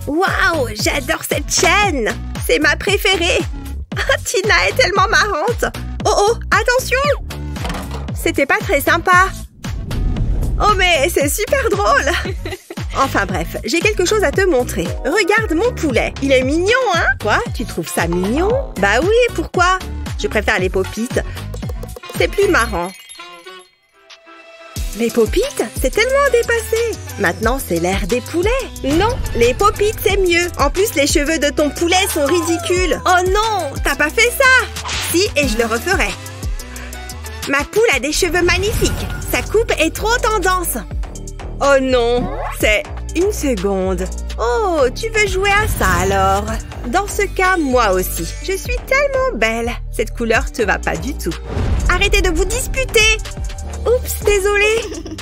Waouh, j'adore cette chaîne. C'est ma préférée. Tina est tellement marrante. Oh oh, attention. C'était pas très sympa. Oh mais c'est super drôle. Enfin bref, j'ai quelque chose à te montrer. Regarde mon poulet. Il est mignon, hein? Quoi? Tu trouves ça mignon? Bah oui, pourquoi? Je préfère les Pop-It. C'est plus marrant. Les Pop-It, c'est tellement dépassé. Maintenant, c'est l'ère des poulets. Non, les Pop-It, c'est mieux. En plus, les cheveux de ton poulet sont ridicules. Oh non, t'as pas fait ça? Si, et je le referai. Ma poule a des cheveux magnifiques. Sa coupe est trop tendance. Oh non, c'est une seconde. Oh, tu veux jouer à ça alors? Dans ce cas, moi aussi. Je suis tellement belle. Cette couleur te va pas du tout. Arrêtez de vous disputer. Oups, désolée.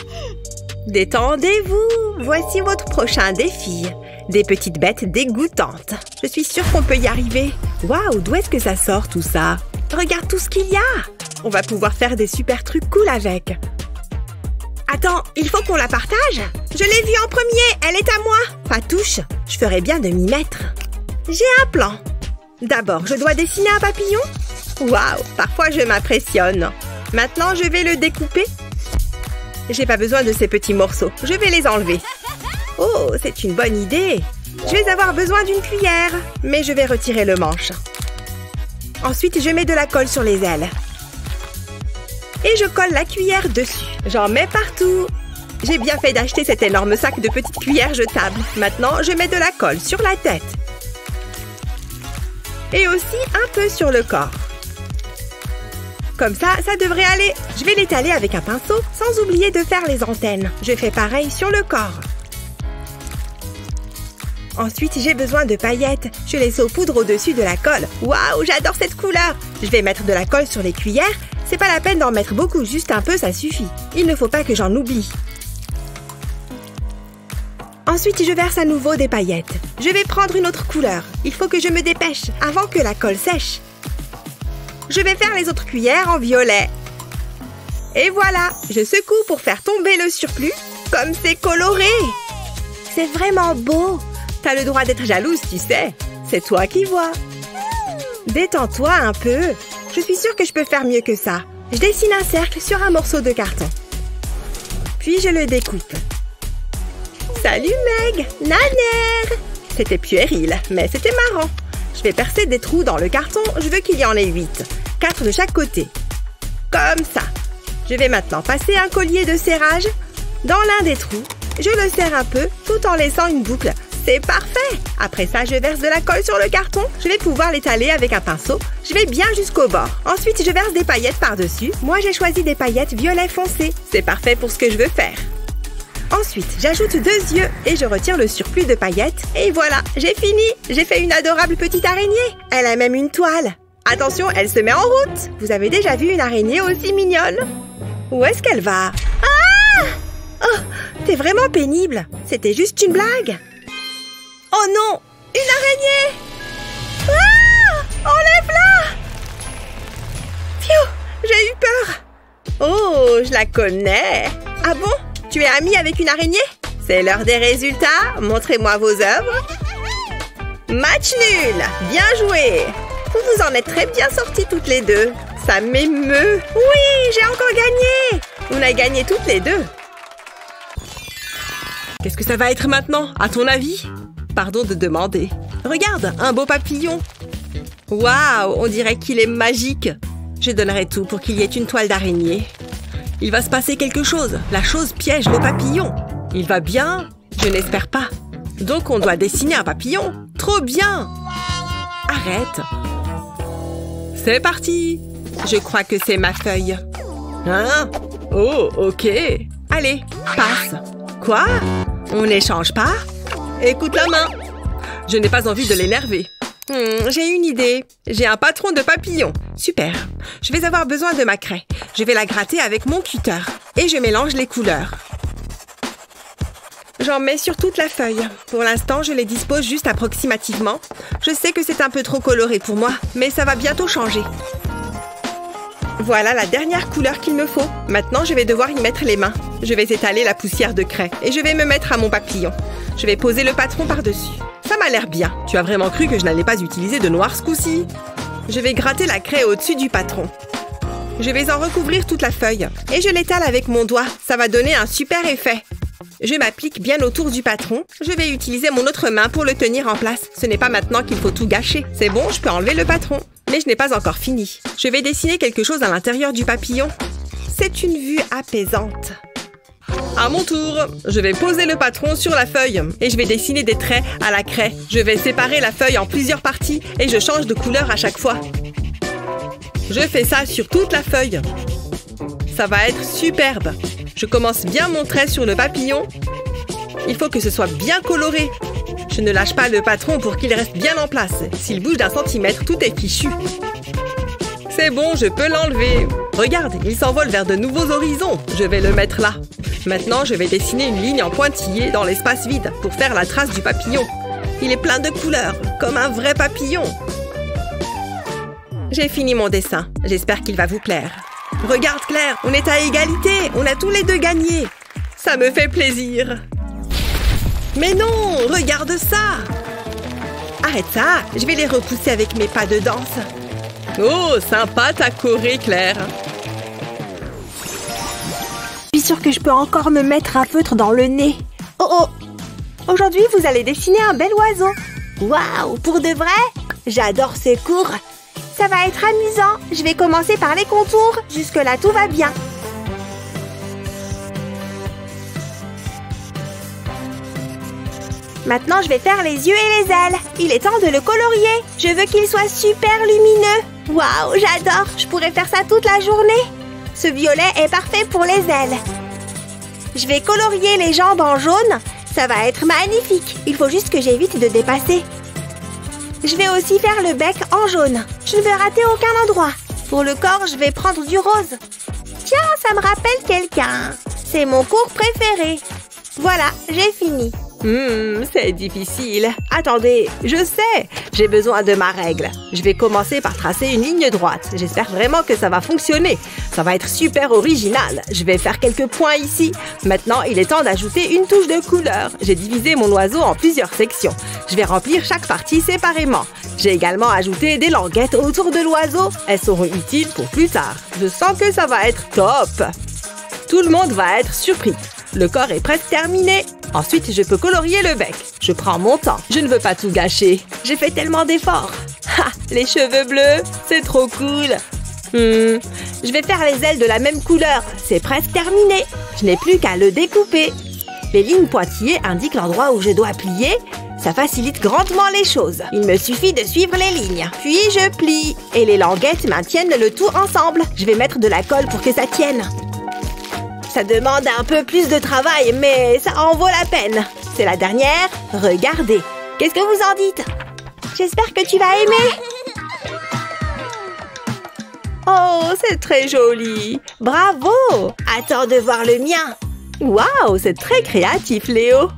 Détendez-vous. Voici votre prochain défi. Des petites bêtes dégoûtantes. Je suis sûre qu'on peut y arriver. Waouh, d'où est-ce que ça sort tout ça? Regarde tout ce qu'il y a. On va pouvoir faire des super trucs cool avec. Attends, il faut qu'on la partage? Je l'ai vue en premier, elle est à moi. Pas touche, je ferais bien de m'y mettre. J'ai un plan. D'abord, je dois dessiner un papillon. Waouh, parfois je m'impressionne. Maintenant, je vais le découper. J'ai pas besoin de ces petits morceaux, je vais les enlever. Oh, c'est une bonne idée. Je vais avoir besoin d'une cuillère, mais je vais retirer le manche. Ensuite, je mets de la colle sur les ailes. Et je colle la cuillère dessus. J'en mets partout. J'ai bien fait d'acheter cet énorme sac de petites cuillères jetables. Maintenant, je mets de la colle sur la tête. Et aussi un peu sur le corps. Comme ça, ça devrait aller. Je vais l'étaler avec un pinceau, sans oublier de faire les antennes. Je fais pareil sur le corps. Ensuite, j'ai besoin de paillettes. Je les saupoudre au-dessus de la colle. Waouh, j'adore cette couleur! Je vais mettre de la colle sur les cuillères. C'est pas la peine d'en mettre beaucoup, juste un peu, ça suffit. Il ne faut pas que j'en oublie. Ensuite, je verse à nouveau des paillettes. Je vais prendre une autre couleur. Il faut que je me dépêche avant que la colle sèche. Je vais faire les autres cuillères en violet. Et voilà, je secoue pour faire tomber le surplus. Comme c'est coloré! C'est vraiment beau! T'as le droit d'être jalouse, tu sais. C'est toi qui vois. Détends-toi un peu. Je suis sûre que je peux faire mieux que ça. Je dessine un cercle sur un morceau de carton. Puis je le découpe. Salut Meg! Nanère! C'était puéril, mais c'était marrant. Je vais percer des trous dans le carton. Je veux qu'il y en ait 8. 4 de chaque côté. Comme ça. Je vais maintenant passer un collier de serrage dans l'un des trous. Je le serre un peu tout en laissant une boucle. C'est parfait! Après ça, je verse de la colle sur le carton. Je vais pouvoir l'étaler avec un pinceau. Je vais bien jusqu'au bord. Ensuite, je verse des paillettes par-dessus. Moi, j'ai choisi des paillettes violet foncé. C'est parfait pour ce que je veux faire. Ensuite, j'ajoute 2 yeux et je retire le surplus de paillettes. Et voilà, j'ai fini! J'ai fait une adorable petite araignée. Elle a même une toile. Attention, elle se met en route. Vous avez déjà vu une araignée aussi mignonne? Où est-ce qu'elle va? Ah! Oh, t'es vraiment pénible. C'était juste une blague. Oh non! Une araignée! Ah! Enlève-la! Phew! J'ai eu peur! Oh, je la connais! Ah bon? Tu es amie avec une araignée? C'est l'heure des résultats. Montrez-moi vos œuvres. Match nul! Bien joué! Vous vous en êtes très bien sorties toutes les deux. Ça m'émeut. Oui, j'ai encore gagné! On a gagné toutes les deux. Qu'est-ce que ça va être maintenant, à ton avis? Pardon de demander. Regarde, un beau papillon. Waouh, on dirait qu'il est magique. Je donnerais tout pour qu'il y ait une toile d'araignée. Il va se passer quelque chose. La chose piège le papillon. Il va bien? Je n'espère pas. Donc on doit dessiner un papillon. Trop bien! Arrête. C'est parti. Je crois que c'est ma feuille. Hein? Oh, ok. Allez, passe. Quoi? On n'échange pas? Écoute la main. Je n'ai pas envie de l'énerver. J'ai une idée. J'ai un patron de papillon. Super. Je vais avoir besoin de ma craie. Je vais la gratter avec mon cutter. Et je mélange les couleurs. J'en mets sur toute la feuille. Pour l'instant, je les dispose juste approximativement. Je sais que c'est un peu trop coloré pour moi, mais ça va bientôt changer. Voilà la dernière couleur qu'il me faut. Maintenant, je vais devoir y mettre les mains. Je vais étaler la poussière de craie et je vais me mettre à mon papillon. Je vais poser le patron par-dessus. Ça m'a l'air bien. Tu as vraiment cru que je n'allais pas utiliser de noir ce coup-ci? Je vais gratter la craie au-dessus du patron. Je vais en recouvrir toute la feuille. Et je l'étale avec mon doigt. Ça va donner un super effet. Je m'applique bien autour du patron. Je vais utiliser mon autre main pour le tenir en place. Ce n'est pas maintenant qu'il faut tout gâcher. C'est bon, je peux enlever le patron. Mais je n'ai pas encore fini. Je vais dessiner quelque chose à l'intérieur du papillon. C'est une vue apaisante. À mon tour, je vais poser le patron sur la feuille et je vais dessiner des traits à la craie. Je vais séparer la feuille en plusieurs parties et je change de couleur à chaque fois. Je fais ça sur toute la feuille. Ça va être superbe. Je commence bien mon trait sur le papillon. Il faut que ce soit bien coloré. Je ne lâche pas le patron pour qu'il reste bien en place. S'il bouge d'1 centimètre, tout est fichu. C'est bon, je peux l'enlever. Regarde, il s'envole vers de nouveaux horizons. Je vais le mettre là. Maintenant, je vais dessiner une ligne en pointillé dans l'espace vide pour faire la trace du papillon. Il est plein de couleurs, comme un vrai papillon. J'ai fini mon dessin. J'espère qu'il va vous plaire. Regarde, Claire, on est à égalité. On a tous les deux gagné. Ça me fait plaisir. Mais non, regarde ça. Arrête ça, je vais les repousser avec mes pas de danse. Oh, sympa ta choré, Claire. Je suis sûre que je peux encore me mettre un feutre dans le nez. Oh oh! Aujourd'hui, vous allez dessiner un bel oiseau. Waouh! Pour de vrai? J'adore ces cours. Ça va être amusant. Je vais commencer par les contours. Jusque-là, tout va bien. Maintenant, je vais faire les yeux et les ailes. Il est temps de le colorier. Je veux qu'il soit super lumineux. Waouh, j'adore. Je pourrais faire ça toute la journée. Ce violet est parfait pour les ailes. Je vais colorier les jambes en jaune. Ça va être magnifique. Il faut juste que j'évite de dépasser. Je vais aussi faire le bec en jaune. Je ne veux rater aucun endroit. Pour le corps, je vais prendre du rose. Tiens, ça me rappelle quelqu'un. C'est mon cours préféré. Voilà, j'ai fini. C'est difficile. Attendez, je sais. J'ai besoin de ma règle. Je vais commencer par tracer une ligne droite. J'espère vraiment que ça va fonctionner. Ça va être super original. Je vais faire quelques points ici. Maintenant, il est temps d'ajouter une touche de couleur. J'ai divisé mon oiseau en plusieurs sections. Je vais remplir chaque partie séparément. J'ai également ajouté des languettes autour de l'oiseau. Elles seront utiles pour plus tard. Je sens que ça va être top. Tout le monde va être surpris. Le corps est presque terminé. Ensuite, je peux colorier le bec. Je prends mon temps. Je ne veux pas tout gâcher. J'ai fait tellement d'efforts. Ha! Les cheveux bleus, c'est trop cool. Je vais faire les ailes de la même couleur. C'est presque terminé. Je n'ai plus qu'à le découper. Les lignes pointillées indiquent l'endroit où je dois plier. Ça facilite grandement les choses. Il me suffit de suivre les lignes. Puis je plie. Et les languettes maintiennent le tout ensemble. Je vais mettre de la colle pour que ça tienne. Ça demande un peu plus de travail, mais ça en vaut la peine. C'est la dernière. Regardez. Qu'est-ce que vous en dites? J'espère que tu vas aimer. Oh, c'est très joli. Bravo! Attends de voir le mien. Waouh, c'est très créatif, Léo.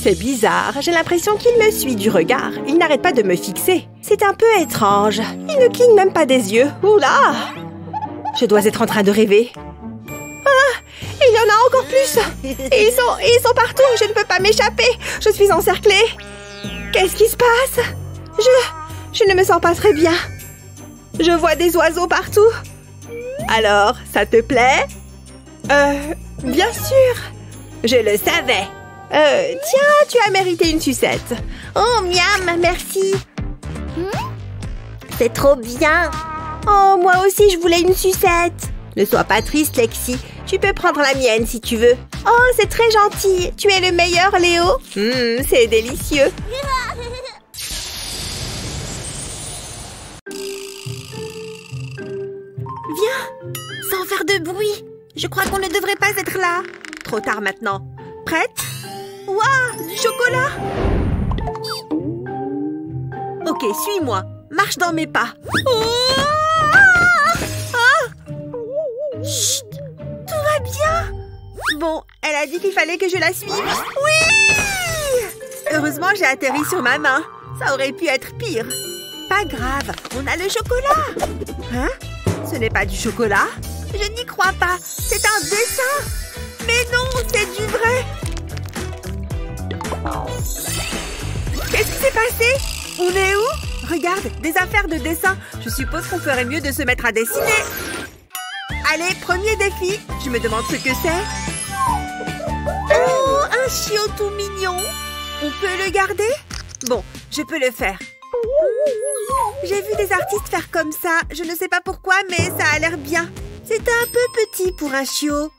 C'est bizarre. J'ai l'impression qu'il me suit du regard. Il n'arrête pas de me fixer. C'est un peu étrange. Il ne cligne même pas des yeux. Oula! Je dois être en train de rêver. Ah! Il y en a encore plus! Et ils sont partout! Je ne peux pas m'échapper! Je suis encerclée! Qu'est-ce qui se passe? Je ne me sens pas très bien. Je vois des oiseaux partout. Alors, ça te plaît? Bien sûr! Je le savais! Tiens, tu as mérité une sucette. Oh, miam, merci! C'est trop bien! Oh, moi aussi, je voulais une sucette. Ne sois pas triste, Lexi. Tu peux prendre la mienne si tu veux. Oh, c'est très gentil. Tu es le meilleur, Léo. C'est délicieux. Viens, sans faire de bruit. Je crois qu'on ne devrait pas être là. Trop tard maintenant. Prête? Waouh, du chocolat. Ok, suis-moi. Marche dans mes pas. Chut! Tout va bien! Bon, elle a dit qu'il fallait que je la suive. Oui! Heureusement, j'ai atterri sur ma main. Ça aurait pu être pire. Pas grave, on a le chocolat. Hein? Ce n'est pas du chocolat? Je n'y crois pas. C'est un dessin. Mais non, c'est du vrai. Qu'est-ce qui s'est passé? On est où? Regarde, des affaires de dessin. Je suppose qu'on ferait mieux de se mettre à dessiner. Allez, premier défi. Je me demande ce que c'est. Oh, un chiot tout mignon. On peut le garder? Bon, je peux le faire. J'ai vu des artistes faire comme ça. Je ne sais pas pourquoi, mais ça a l'air bien. C'est un peu petit pour un chiot.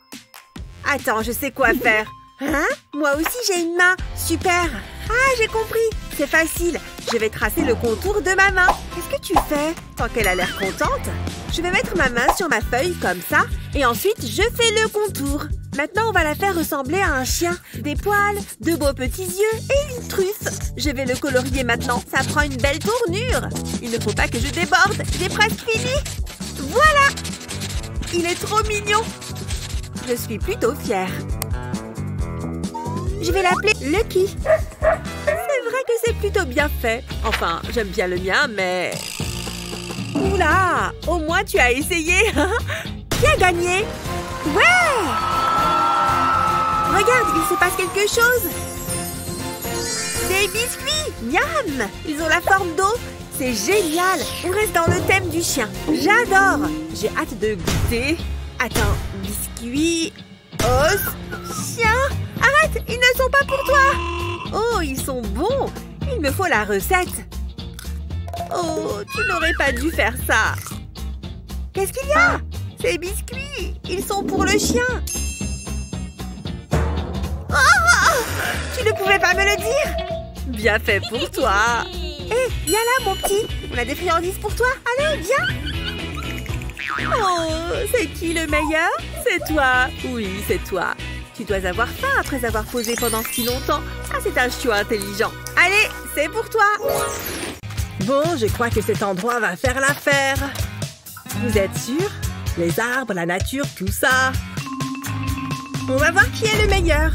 Attends, je sais quoi faire. Hein? Moi aussi, j'ai une main. Super. Ah, j'ai compris. C'est facile. Je vais tracer le contour de ma main. Qu'est-ce que tu fais? Tant qu'elle a l'air contente. Je vais mettre ma main sur ma feuille comme ça. Et ensuite, je fais le contour. Maintenant, on va la faire ressembler à un chien. Des poils, de beaux petits yeux et une truffe. Je vais le colorier maintenant. Ça prend une belle tournure. Il ne faut pas que je déborde. J'ai presque fini. Voilà! Il est trop mignon. Je suis plutôt fière. Je vais l'appeler Lucky. C'est vrai que c'est plutôt bien fait. Enfin, j'aime bien le mien, mais... Oula! Au moins, tu as essayé. Qui a gagné? Ouais! Regarde, il se passe quelque chose. Des biscuits! Miam! Ils ont la forme d'eau. C'est génial. On reste dans le thème du chien. J'adore. J'ai hâte de goûter. Attends, biscuits, os, chien. Arrête, ils ne sont pas pour toi. Oh, ils sont bons. Il me faut la recette. Oh, tu n'aurais pas dû faire ça. Qu'est-ce qu'il y a? Ces biscuits, ils sont pour le chien. Oh, tu ne pouvais pas me le dire. Bien fait pour toi. Hé, viens là, mon petit. On a des friandises pour toi. Allez, viens. Oh, c'est qui le meilleur? C'est toi. Oui, c'est toi. Tu dois avoir faim après avoir posé pendant si longtemps. Ah, c'est un chiot intelligent. Allez, c'est pour toi. Bon, je crois que cet endroit va faire l'affaire. Vous êtes sûr? Les arbres, la nature, tout ça. On va voir qui est le meilleur.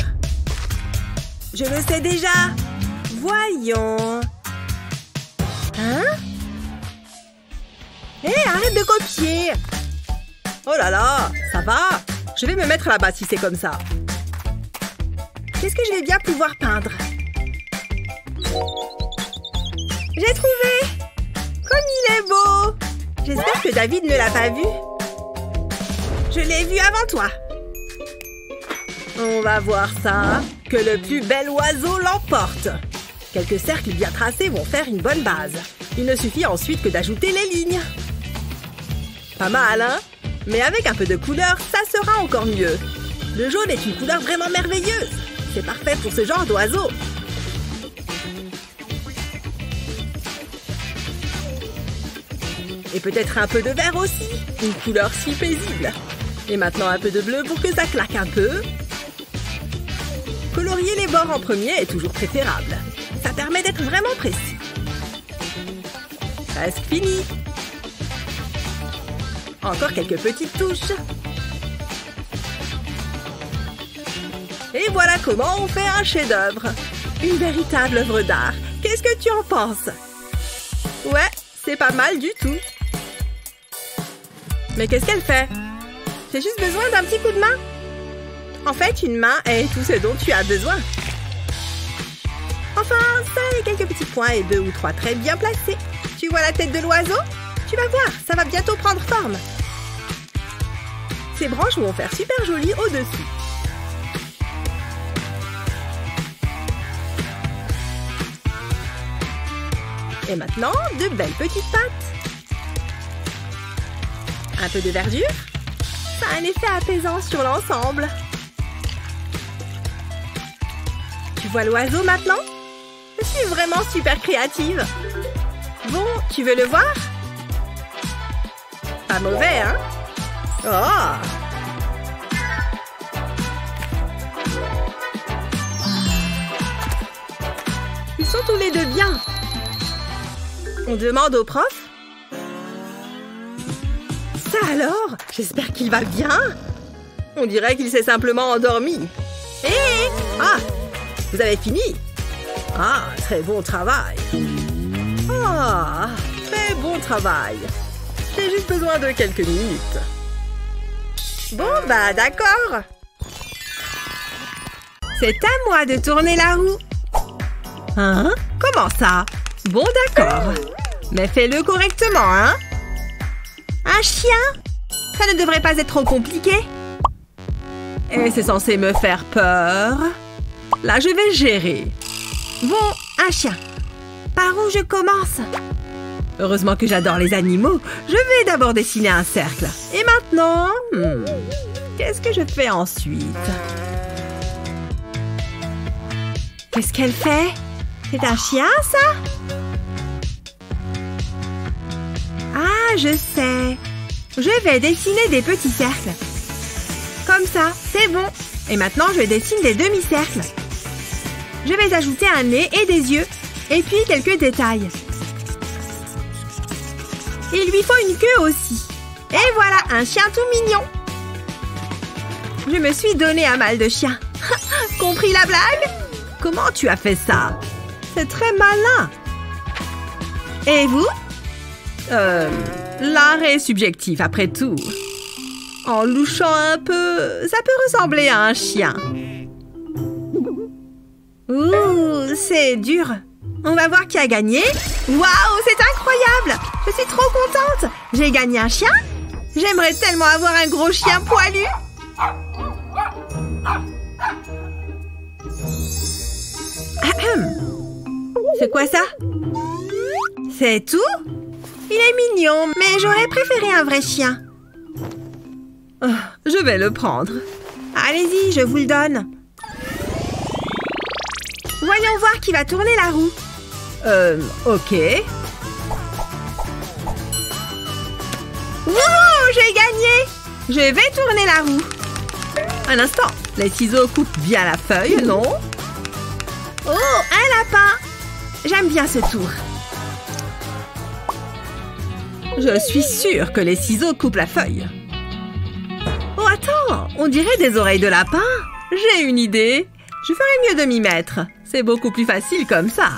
Je le sais déjà. Voyons. Hein? Hé, arrête de copier. Oh là là, ça va? Je vais me mettre là-bas si c'est comme ça. Qu'est-ce que je vais bien pouvoir peindre? J'ai trouvé! Comme il est beau! J'espère que David ne l'a pas vu. Je l'ai vu avant toi. On va voir ça. Que le plus bel oiseau l'emporte. Quelques cercles bien tracés vont faire une bonne base. Il ne suffit ensuite que d'ajouter les lignes. Pas mal, hein? Mais avec un peu de couleur, ça sera encore mieux. Le jaune est une couleur vraiment merveilleuse. C'est parfait pour ce genre d'oiseau. Et peut-être un peu de vert aussi. Une couleur si paisible. Et maintenant un peu de bleu pour que ça claque un peu. Colorier les bords en premier est toujours préférable. Ça permet d'être vraiment précis. Presque fini. Encore quelques petites touches. Et voilà comment on fait un chef-d'œuvre. Une véritable œuvre d'art. Qu'est-ce que tu en penses? Ouais, c'est pas mal du tout. Mais qu'est-ce qu'elle fait? J'ai juste besoin d'un petit coup de main. En fait, une main est tout ce dont tu as besoin. Enfin, ça et quelques petits points et 2 ou 3 traits bien placés. Tu vois la tête de l'oiseau? Tu vas voir, ça va bientôt prendre forme. Ces branches vont faire super joli au-dessus. Et maintenant, de belles petites pattes. Un peu de verdure. Ça a un effet apaisant sur l'ensemble. Tu vois l'oiseau maintenant? Je suis vraiment super créative. Bon, tu veux le voir? Pas mauvais, hein? Oh! Ils sont tous les deux bien. On demande au prof? Ça alors? J'espère qu'il va bien. On dirait qu'il s'est simplement endormi. Hé! Ah! Vous avez fini? Ah, très bon travail. Ah, très bon travail. J'ai juste besoin de quelques minutes. Bon, bah d'accord. C'est à moi de tourner la roue. Hein? Comment ça? Bon, d'accord. Mais fais-le correctement, hein? Un chien? Ça ne devrait pas être trop compliqué. Et c'est censé me faire peur. Là, je vais gérer. Bon, un chien. Par où je commence? Heureusement que j'adore les animaux. Je vais d'abord dessiner un cercle. Et maintenant, qu'est-ce que je fais ensuite? Qu'est-ce qu'elle fait? C'est un chien, ça? Ah, je sais. Je vais dessiner des petits cercles. Comme ça, c'est bon. Et maintenant, je dessine des demi-cercles. Je vais ajouter un nez et des yeux. Et puis quelques détails. Il lui faut une queue aussi. Et voilà, un chien tout mignon. Je me suis donné un mal de chien. Compris la blague? Comment tu as fait ça? C'est très malin. Et vous? L'art est subjectif, après tout. En louchant un peu, ça peut ressembler à un chien. Ouh, c'est dur. On va voir qui a gagné. Waouh, c'est incroyable! Je suis trop contente. J'ai gagné un chien? J'aimerais tellement avoir un gros chien poilu. C'est quoi ça? C'est tout? Il est mignon, mais j'aurais préféré un vrai chien. Oh, je vais le prendre. Allez-y, je vous le donne. Voyons voir qui va tourner la roue. Ok. Wouhou, j'ai gagné! Je vais tourner la roue. Un instant, les ciseaux coupent bien la feuille, non? Oh, un lapin! J'aime bien ce tour. Je suis sûre que les ciseaux coupent la feuille. Oh, attends, on dirait des oreilles de lapin. J'ai une idée. Je ferais mieux de m'y mettre. C'est beaucoup plus facile comme ça.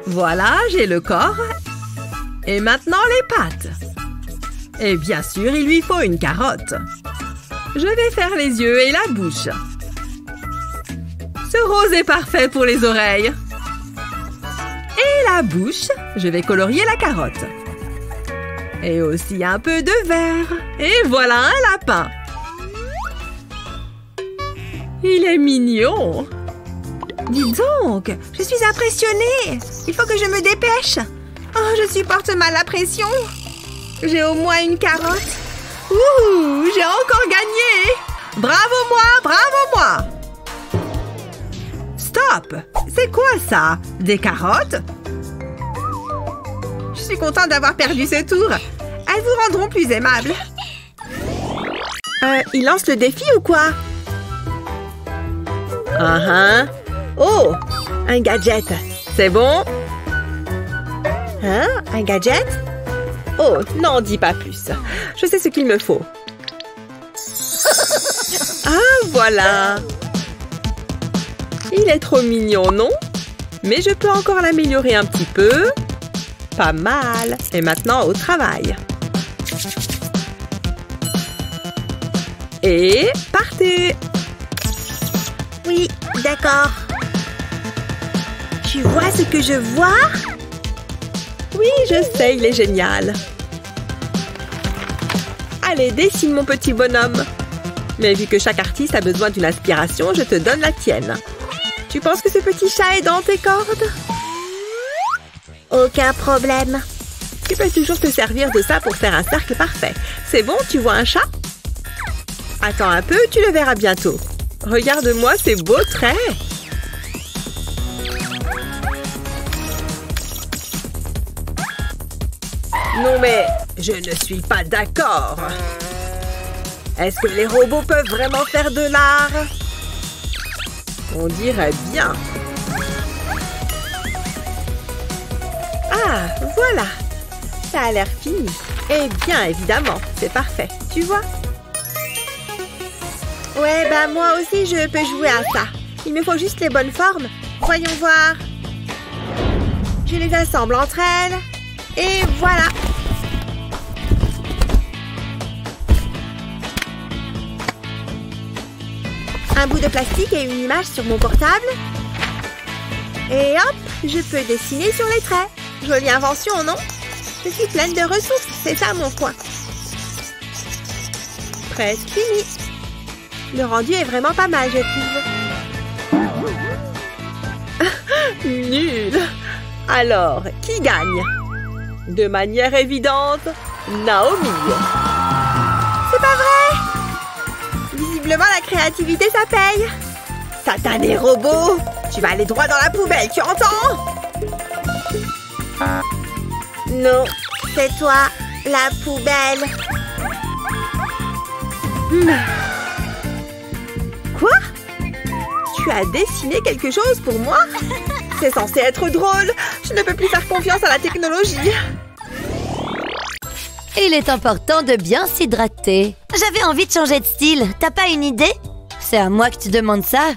Voilà, j'ai le corps. Et maintenant, les pattes. Et bien sûr, il lui faut une carotte. Je vais faire les yeux et la bouche. Ce rose est parfait pour les oreilles. Et la bouche, je vais colorier la carotte. Et aussi un peu de vert. Et voilà un lapin. Il est mignon. Dis donc, je suis impressionnée. Il faut que je me dépêche. Oh, je supporte mal la pression. J'ai au moins une carotte. Ouh, j'ai encore gagné. Bravo moi, bravo moi. Stop. C'est quoi ça? Des carottes? Je suis contente d'avoir perdu ce tour. Elles vous rendront plus aimable. Il lance le défi ou quoi? Oh, un gadget. C'est bon? Hein? Un gadget? Oh, n'en dis pas plus. Je sais ce qu'il me faut. Ah, voilà. Il est trop mignon, non? Mais je peux encore l'améliorer un petit peu. Pas mal. Et maintenant, au travail. Et partez! Oui, d'accord. Tu vois ce que je vois? Oui, je sais, il est génial. Allez, dessine mon petit bonhomme. Mais vu que chaque artiste a besoin d'une inspiration, je te donne la tienne. Tu penses que ce petit chat est dans tes cordes? Aucun problème. Tu peux toujours te servir de ça pour faire un cercle parfait. C'est bon, tu vois un chat? Attends un peu, tu le verras bientôt. Regarde-moi ces beaux traits. Non mais, je ne suis pas d'accord. Est-ce que les robots peuvent vraiment faire de l'art? On dirait bien. Ah, voilà. Ça a l'air fini. Et bien évidemment, c'est parfait. Tu vois? Ouais, bah moi aussi je peux jouer à ça. Il me faut juste les bonnes formes. Voyons voir. Je les assemble entre elles. Et voilà. Un bout de plastique et une image sur mon portable. Et hop, je peux dessiner sur les traits. Jolie invention, non? Je suis pleine de ressources, c'est ça mon coin. Presque fini. Le rendu est vraiment pas mal, je trouve. Nul. Alors, qui gagne? De manière évidente, Naomi. C'est pas vrai! Visiblement, la créativité, ça paye. Satané robot! Tu vas aller droit dans la poubelle, tu entends? Non, c'est toi, la poubelle. Quoi? Tu as dessiné quelque chose pour moi? C'est censé être drôle. Je ne peux plus faire confiance à la technologie. Il est important de bien s'hydrater. J'avais envie de changer de style. T'as pas une idée? C'est à moi que tu demandes ça?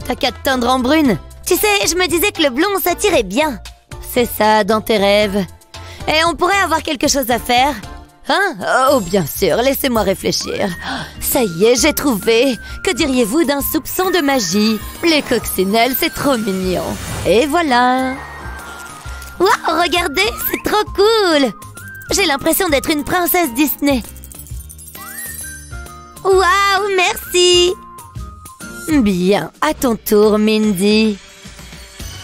T'as qu'à te teindre en brune. Tu sais, je me disais que le blond, ça tirait bien. C'est ça, dans tes rêves. Et on pourrait avoir quelque chose à faire? Hein? Oh, bien sûr, laissez-moi réfléchir. Ça y est, j'ai trouvé. Que diriez-vous d'un soupçon de magie? Les coccinelles, c'est trop mignon. Et voilà. Waouh, regardez, c'est trop cool. J'ai l'impression d'être une princesse Disney. Waouh, merci. Bien, à ton tour, Mindy.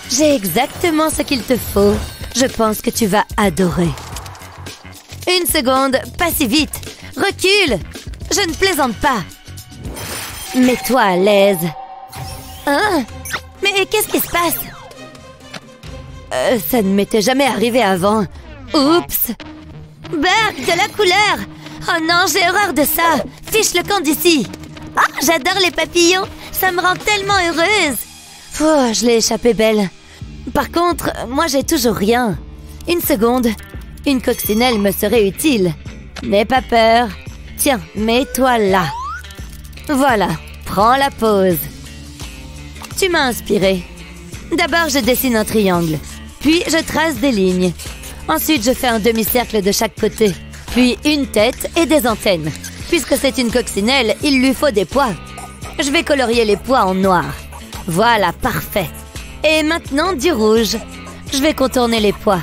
J'ai exactement ce qu'il te faut. Je pense que tu vas adorer. Une seconde, pas si vite. Recule. Je ne plaisante pas. Mets-toi à l'aise. Hein? Mais qu'est-ce qui se passe? Ça ne m'était jamais arrivé avant. Oups. Berk, de la couleur. Oh non, j'ai horreur de ça. Fiche le camp d'ici. Ah, j'adore les papillons. Ça me rend tellement heureuse. Oh, je l'ai échappé belle. Par contre, moi j'ai toujours rien. Une seconde. Une coccinelle me serait utile. N'aie pas peur. Tiens, mets-toi là. Voilà, prends la pose. Tu m'as inspiré. D'abord, je dessine un triangle. Puis, je trace des lignes. Ensuite, je fais un demi-cercle de chaque côté. Puis, une tête et des antennes. Puisque c'est une coccinelle, il lui faut des pois. Je vais colorier les pois en noir. Voilà, parfait. Et maintenant, du rouge. Je vais contourner les pois.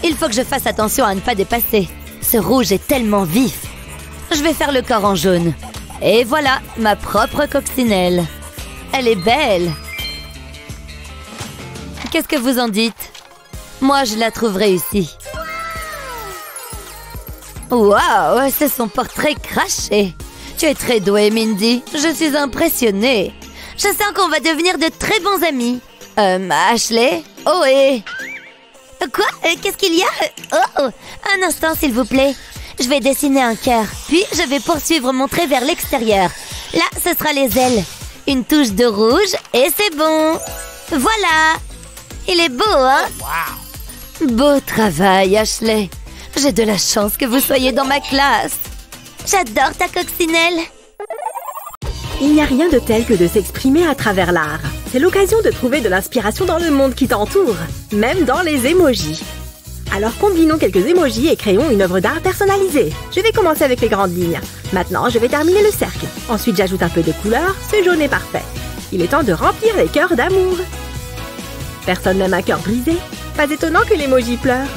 Il faut que je fasse attention à ne pas dépasser. Ce rouge est tellement vif. Je vais faire le corps en jaune. Et voilà, ma propre coccinelle. Elle est belle. Qu'est-ce que vous en dites? Moi, je la trouve réussie. Waouh, c'est son portrait craché. Tu es très douée, Mindy. Je suis impressionnée. Je sens qu'on va devenir de très bons amis. Ashley? Oh, et... Quoi? Qu'est-ce qu'il y a? Oh, un instant, s'il vous plaît. Je vais dessiner un cœur. Puis, je vais poursuivre mon trait vers l'extérieur. Là, ce sera les ailes. Une touche de rouge et c'est bon. Voilà. Il est beau, hein? Beau travail, Ashley. J'ai de la chance que vous soyez dans ma classe. J'adore ta coccinelle. Il n'y a rien de tel que de s'exprimer à travers l'art. C'est l'occasion de trouver de l'inspiration dans le monde qui t'entoure, même dans les émojis. Alors combinons quelques émojis et créons une œuvre d'art personnalisée. Je vais commencer avec les grandes lignes. Maintenant, je vais terminer le cercle. Ensuite, j'ajoute un peu de couleur. Ce jaune est parfait. Il est temps de remplir les cœurs d'amour. Personne n'aime un cœur brisé. Pas étonnant que l'emoji pleure.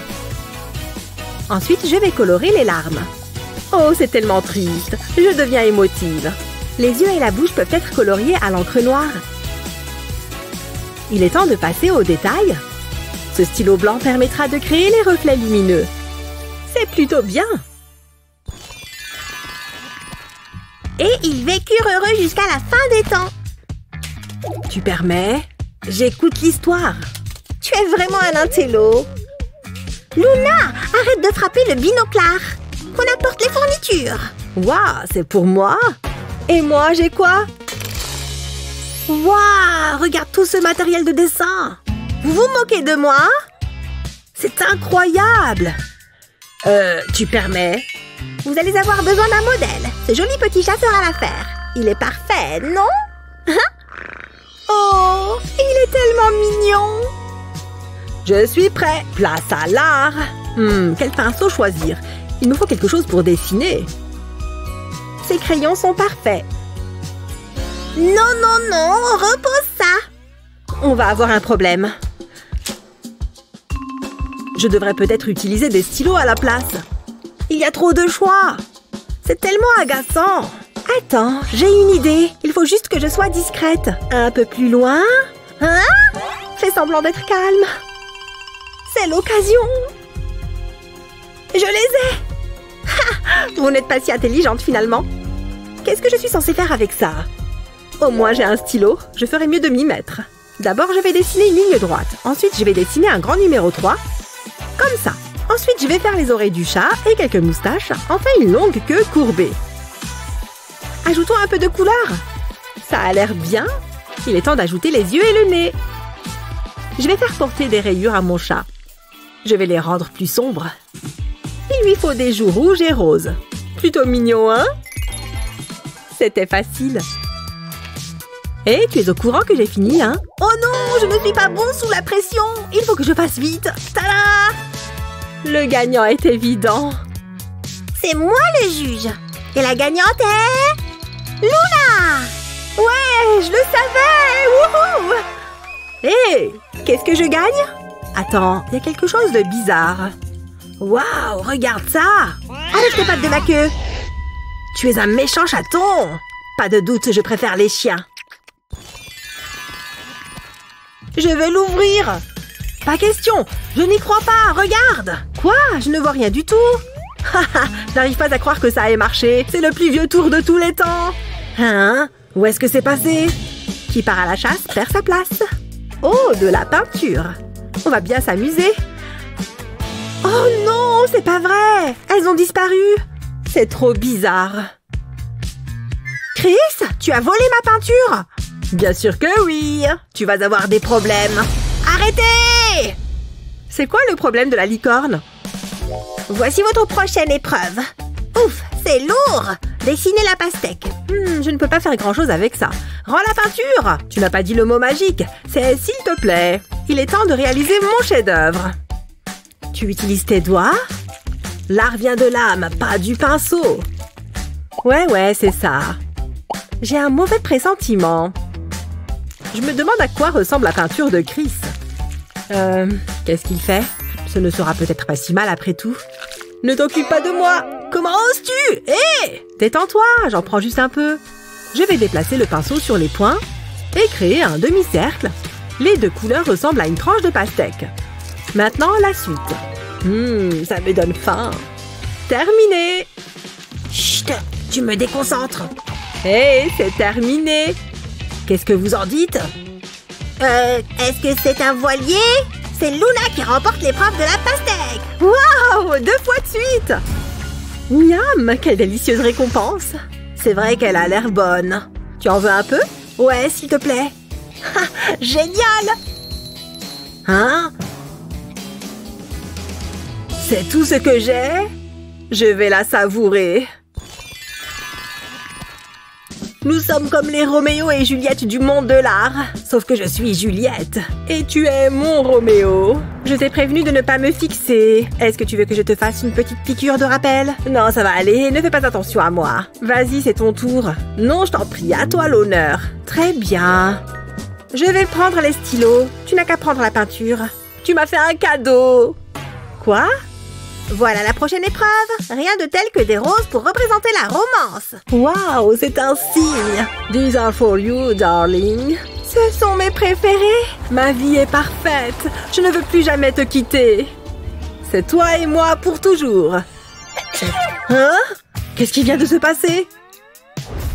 Ensuite, je vais colorer les larmes. Oh, c'est tellement triste. Je deviens émotive. Les yeux et la bouche peuvent être coloriés à l'encre noire. Il est temps de passer aux détails. Ce stylo blanc permettra de créer les reflets lumineux. C'est plutôt bien. Et ils vécurent heureux jusqu'à la fin des temps. Tu permets? J'écoute l'histoire. Tu es vraiment un intello. Luna, arrête de frapper le binoclard. Qu'on apporte les fournitures. Waouh, c'est pour moi? Et moi, j'ai quoi? Waouh, regarde tout ce matériel de dessin. Vous vous moquez de moi? C'est incroyable. Tu permets? Vous allez avoir besoin d'un modèle. Ce joli petit chat fera l'affaire. Il est parfait, non? Oh, il est tellement mignon. Je suis prêt. Place à l'art. Quel pinceau choisir? Il me faut quelque chose pour dessiner. Ces crayons sont parfaits. Non, non, non, repose ça. On va avoir un problème. Je devrais peut-être utiliser des stylos à la place. Il y a trop de choix. C'est tellement agaçant. Attends, j'ai une idée. Il faut juste que je sois discrète. Un peu plus loin. Hein? Fais semblant d'être calme. C'est l'occasion. Je les ai. Ha! Vous n'êtes pas si intelligente finalement. Qu'est-ce que je suis censée faire avec ça? Au moins j'ai un stylo. Je ferais mieux de m'y mettre. D'abord, je vais dessiner une ligne droite. Ensuite, je vais dessiner un grand numéro 3. Comme ça. Ensuite, je vais faire les oreilles du chat et quelques moustaches. Enfin, une longue queue courbée. Ajoutons un peu de couleur. Ça a l'air bien. Il est temps d'ajouter les yeux et le nez. Je vais faire porter des rayures à mon chat. Je vais les rendre plus sombres. Il lui faut des joues rouges et roses. Plutôt mignon, hein? C'était facile. Hé, tu es au courant que j'ai fini, hein? Oh non, je ne suis pas bon sous la pression. Il faut que je fasse vite. Tada! Le gagnant est évident. C'est moi le juge. Et la gagnante est... Luna! Ouais, je le savais! Wouhou! Hé, qu'est-ce que je gagne? Attends, il y a quelque chose de bizarre. Waouh, regarde ça! Arrête tes pattes de ma queue! Tu es un méchant chaton! Pas de doute, je préfère les chiens. Je vais l'ouvrir! Pas question! Je n'y crois pas! Regarde! Quoi? Je ne vois rien du tout! Haha! Je n'arrive pas à croire que ça ait marché! C'est le plus vieux tour de tous les temps! Hein? Où est-ce que c'est passé? Qui part à la chasse perd sa place. Oh, de la peinture! On va bien s'amuser! Oh non! C'est pas vrai! Elles ont disparu! C'est trop bizarre! Chris, tu as volé ma peinture? Bien sûr que oui! Tu vas avoir des problèmes! Arrêtez! C'est quoi le problème de la licorne? Voici votre prochaine épreuve. Ouf, c'est lourd! Dessinez la pastèque. Je ne peux pas faire grand-chose avec ça. Rends la peinture! Tu n'as pas dit le mot magique. C'est « s'il te plaît ». Il est temps de réaliser mon chef-d'œuvre. Tu utilises tes doigts? L'art vient de l'âme, pas du pinceau. Ouais, c'est ça. J'ai un mauvais pressentiment. Je me demande à quoi ressemble la peinture de Chris. Qu'est-ce qu'il fait? Ce ne sera peut-être pas si mal après tout. Ne t'occupe pas de moi! Comment oses-tu? Hé! Détends-toi, j'en prends juste un peu. Je vais déplacer le pinceau sur les points et créer un demi-cercle. Les deux couleurs ressemblent à une tranche de pastèque. Maintenant, la suite. Ça me donne faim. Terminé! Chut! Tu me déconcentres. Hé, c'est terminé. Qu'est-ce que vous en dites? Est-ce que c'est un voilier? C'est Luna qui remporte l'épreuve de la pastèque. Waouh! 2 fois de suite! Miam! Quelle délicieuse récompense! C'est vrai qu'elle a l'air bonne. Tu en veux un peu? Ouais, s'il te plaît. Génial! Hein? C'est tout ce que j'ai? Je vais la savourer. Nous sommes comme les Roméo et Juliette du monde de l'art. Sauf que je suis Juliette. Et tu es mon Roméo. Je t'ai prévenu de ne pas me fixer. Est-ce que tu veux que je te fasse une petite piqûre de rappel? Non, ça va aller. Ne fais pas attention à moi. Vas-y, c'est ton tour. Non, je t'en prie, à toi l'honneur. Très bien. Je vais prendre les stylos. Tu n'as qu'à prendre la peinture. Tu m'as fait un cadeau. Quoi? Voilà la prochaine épreuve. Rien de tel que des roses pour représenter la romance. Waouh, c'est un signe. These are for you, darling. Ce sont mes préférés. Ma vie est parfaite. Je ne veux plus jamais te quitter. C'est toi et moi pour toujours. Hein? Qu'est-ce qui vient de se passer?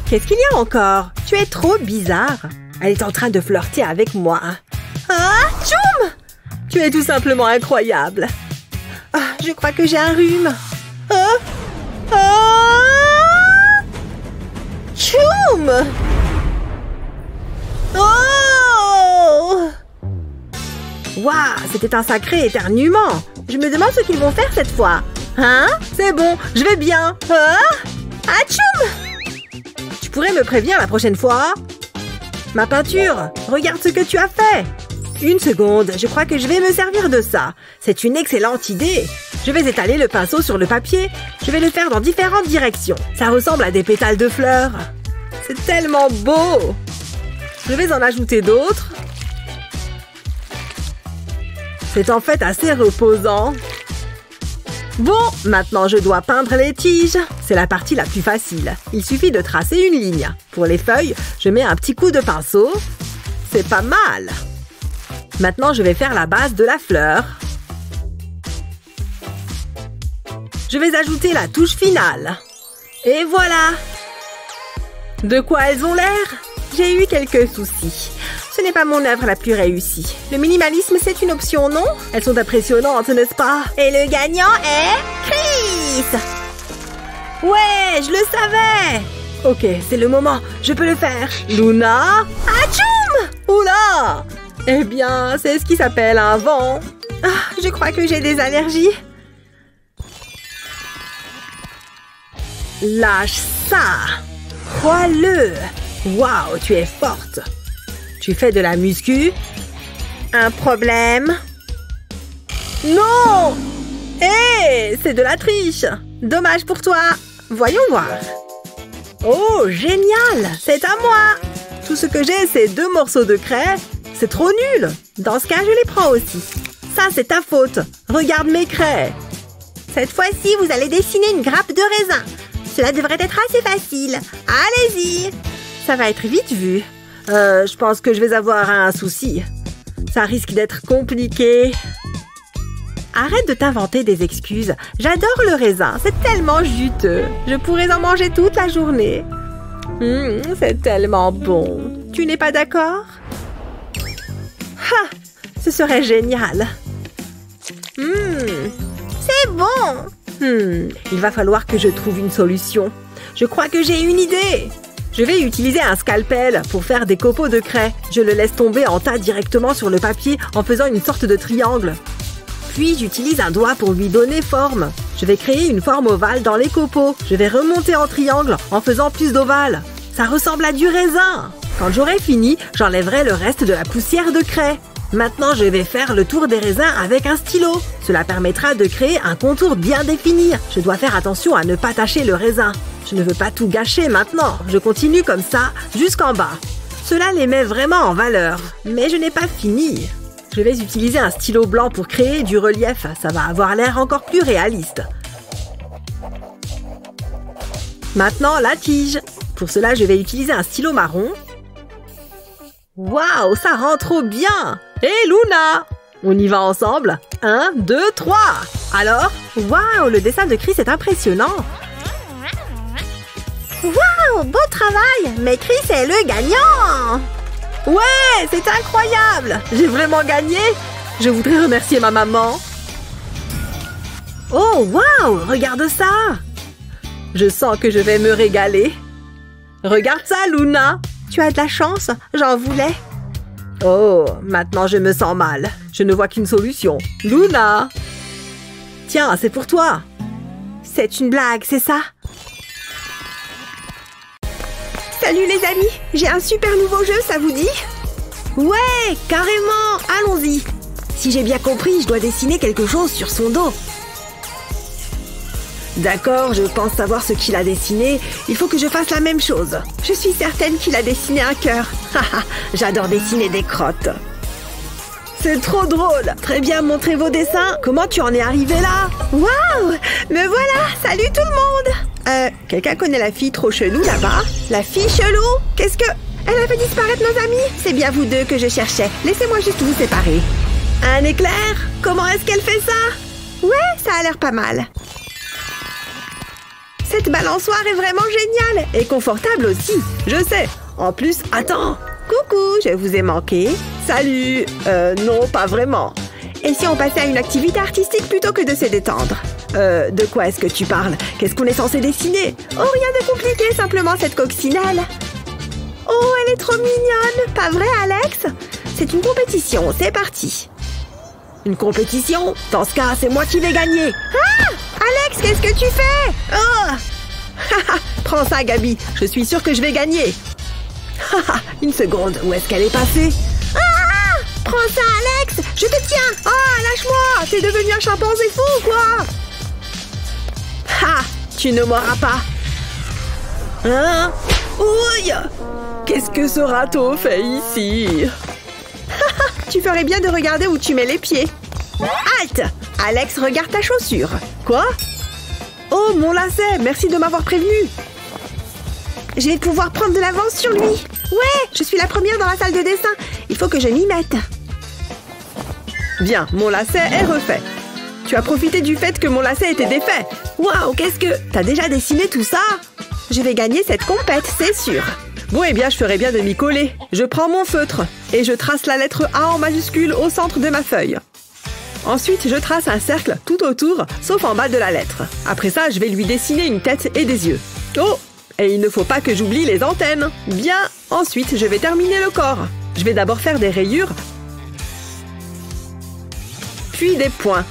Qu'est-ce qu'il y a encore? Tu es trop bizarre. Elle est en train de flirter avec moi. Ah, tchoum! Tu es tout simplement incroyable. Ah, je crois que j'ai un rhume. Tchoum! Oh! Waouh, c'était un sacré éternuement. Je me demande ce qu'ils vont faire cette fois. Hein? C'est bon, je vais bien. Tchoum! Tu pourrais me prévenir la prochaine fois? Ma peinture, regarde ce que tu as fait. Une seconde, je crois que je vais me servir de ça. C'est une excellente idée. Je vais étaler le pinceau sur le papier. Je vais le faire dans différentes directions. Ça ressemble à des pétales de fleurs. C'est tellement beau. Je vais en ajouter d'autres. C'est en fait assez reposant. Bon, maintenant je dois peindre les tiges. C'est la partie la plus facile. Il suffit de tracer une ligne. Pour les feuilles, je mets un petit coup de pinceau. C'est pas mal. Maintenant, je vais faire la base de la fleur. Je vais ajouter la touche finale. Et voilà! De quoi elles ont l'air? J'ai eu quelques soucis. Ce n'est pas mon œuvre la plus réussie. Le minimalisme, c'est une option, non? Elles sont impressionnantes, n'est-ce pas? Et le gagnant est... Chris! Ouais, je le savais! Ok, c'est le moment. Je peux le faire. Luna? Atchoum! Oula! Eh bien, c'est ce qui s'appelle un vent. Ah, je crois que j'ai des allergies. Lâche ça! Crois-le! Waouh, tu es forte! Tu fais de la muscu? Un problème? Non! Hé! C'est de la triche! Dommage pour toi! Voyons voir. Oh, génial! C'est à moi! Tout ce que j'ai, c'est 2 morceaux de craie. C'est trop nul! Dans ce cas, je les prends aussi. Ça, c'est ta faute. Regarde mes craies. Cette fois-ci, vous allez dessiner une grappe de raisin. Cela devrait être assez facile. Allez-y! Ça va être vite vu. Je pense que je vais avoir un souci. Ça risque d'être compliqué. Arrête de t'inventer des excuses. J'adore le raisin. C'est tellement juteux. Je pourrais en manger toute la journée. C'est tellement bon. Tu n'es pas d'accord? Ah, ce serait génial. C'est bon! Il va falloir que je trouve une solution. Je crois que j'ai une idée. Je vais utiliser un scalpel pour faire des copeaux de craie. Je le laisse tomber en tas directement sur le papier en faisant une sorte de triangle. Puis j'utilise un doigt pour lui donner forme. Je vais créer une forme ovale dans les copeaux. Je vais remonter en triangle en faisant plus d'ovales. Ça ressemble à du raisin. Quand j'aurai fini, j'enlèverai le reste de la poussière de craie. Maintenant, je vais faire le tour des raisins avec un stylo. Cela permettra de créer un contour bien défini. Je dois faire attention à ne pas tacher le raisin. Je ne veux pas tout gâcher maintenant. Je continue comme ça jusqu'en bas. Cela les met vraiment en valeur. Mais je n'ai pas fini. Je vais utiliser un stylo blanc pour créer du relief. Ça va avoir l'air encore plus réaliste. Maintenant, la tige. Pour cela, je vais utiliser un stylo marron. Waouh, ça rend trop bien! Hé, Luna! On y va ensemble? 1, 2, 3! Alors? Waouh, le dessin de Chris est impressionnant! Waouh, beau travail! Mais Chris est le gagnant! Ouais, c'est incroyable! J'ai vraiment gagné! Je voudrais remercier ma maman. Oh, waouh! Regarde ça! Je sens que je vais me régaler. Regarde ça, Luna! Tu as de la chance, j'en voulais. Oh, maintenant je me sens mal. Je ne vois qu'une solution. Luna! Tiens, c'est pour toi. C'est une blague, c'est ça? Salut les amis, j'ai un super nouveau jeu, ça vous dit? Ouais, carrément, allons-y. Si j'ai bien compris, je dois dessiner quelque chose sur son dos. D'accord, je pense savoir ce qu'il a dessiné. Il faut que je fasse la même chose. Je suis certaine qu'il a dessiné un cœur. Haha, j'adore dessiner des crottes. C'est trop drôle. Très bien, montrez vos dessins. Comment tu en es arrivé là? Waouh! Me voilà! Salut tout le monde! Quelqu'un connaît la fille trop chelou là-bas? La fille chelou? Qu'est-ce que... Elle a fait disparaître nos amis? C'est bien vous deux que je cherchais. Laissez-moi juste vous séparer. Un éclair? Comment est-ce qu'elle fait ça? Ouais, ça a l'air pas mal. Cette balançoire est vraiment géniale. Et confortable aussi. Je sais. En plus, attends. Coucou, je vous ai manqué. Salut. Non, pas vraiment. Et si on passait à une activité artistique plutôt que de se détendre? De quoi est-ce que tu parles? Qu'est-ce qu'on est censé dessiner? Oh, rien de compliqué, simplement cette coccinelle. Oh, elle est trop mignonne. Pas vrai, Alex? C'est une compétition, c'est parti. Une compétition? Dans ce cas, c'est moi qui vais gagner. Ah! Alex, qu'est-ce que tu fais? Oh! Prends ça, Gabi. Je suis sûre que je vais gagner. Une seconde, où est-ce qu'elle est passée? Ah! Prends ça, Alex! Je te tiens! Ah, lâche-moi! T'es devenu un chimpanzé fou ou quoi? Ha! Tu ne m'auras pas. Hein? Ouille! Qu'est-ce que ce râteau fait ici? Tu ferais bien de regarder où tu mets les pieds. Halte! Alex, regarde ta chaussure. Quoi? Oh, mon lacet! Merci de m'avoir prévenu. Je vais pouvoir prendre de l'avance sur lui. Ouais, je suis la première dans la salle de dessin. Il faut que je m'y mette. Bien, mon lacet est refait. Tu as profité du fait que mon lacet était défait. Waouh, qu'est-ce que... T'as déjà dessiné tout ça? Je vais gagner cette compète, c'est sûr. Bon, eh bien, je ferais bien de m'y coller. Je prends mon feutre et je trace la lettre A en majuscule au centre de ma feuille. Ensuite, je trace un cercle tout autour, sauf en bas de la lettre. Après ça, je vais lui dessiner une tête et des yeux. Oh! Et il ne faut pas que j'oublie les antennes. Bien, ensuite, je vais terminer le corps. Je vais d'abord faire des rayures, puis des points.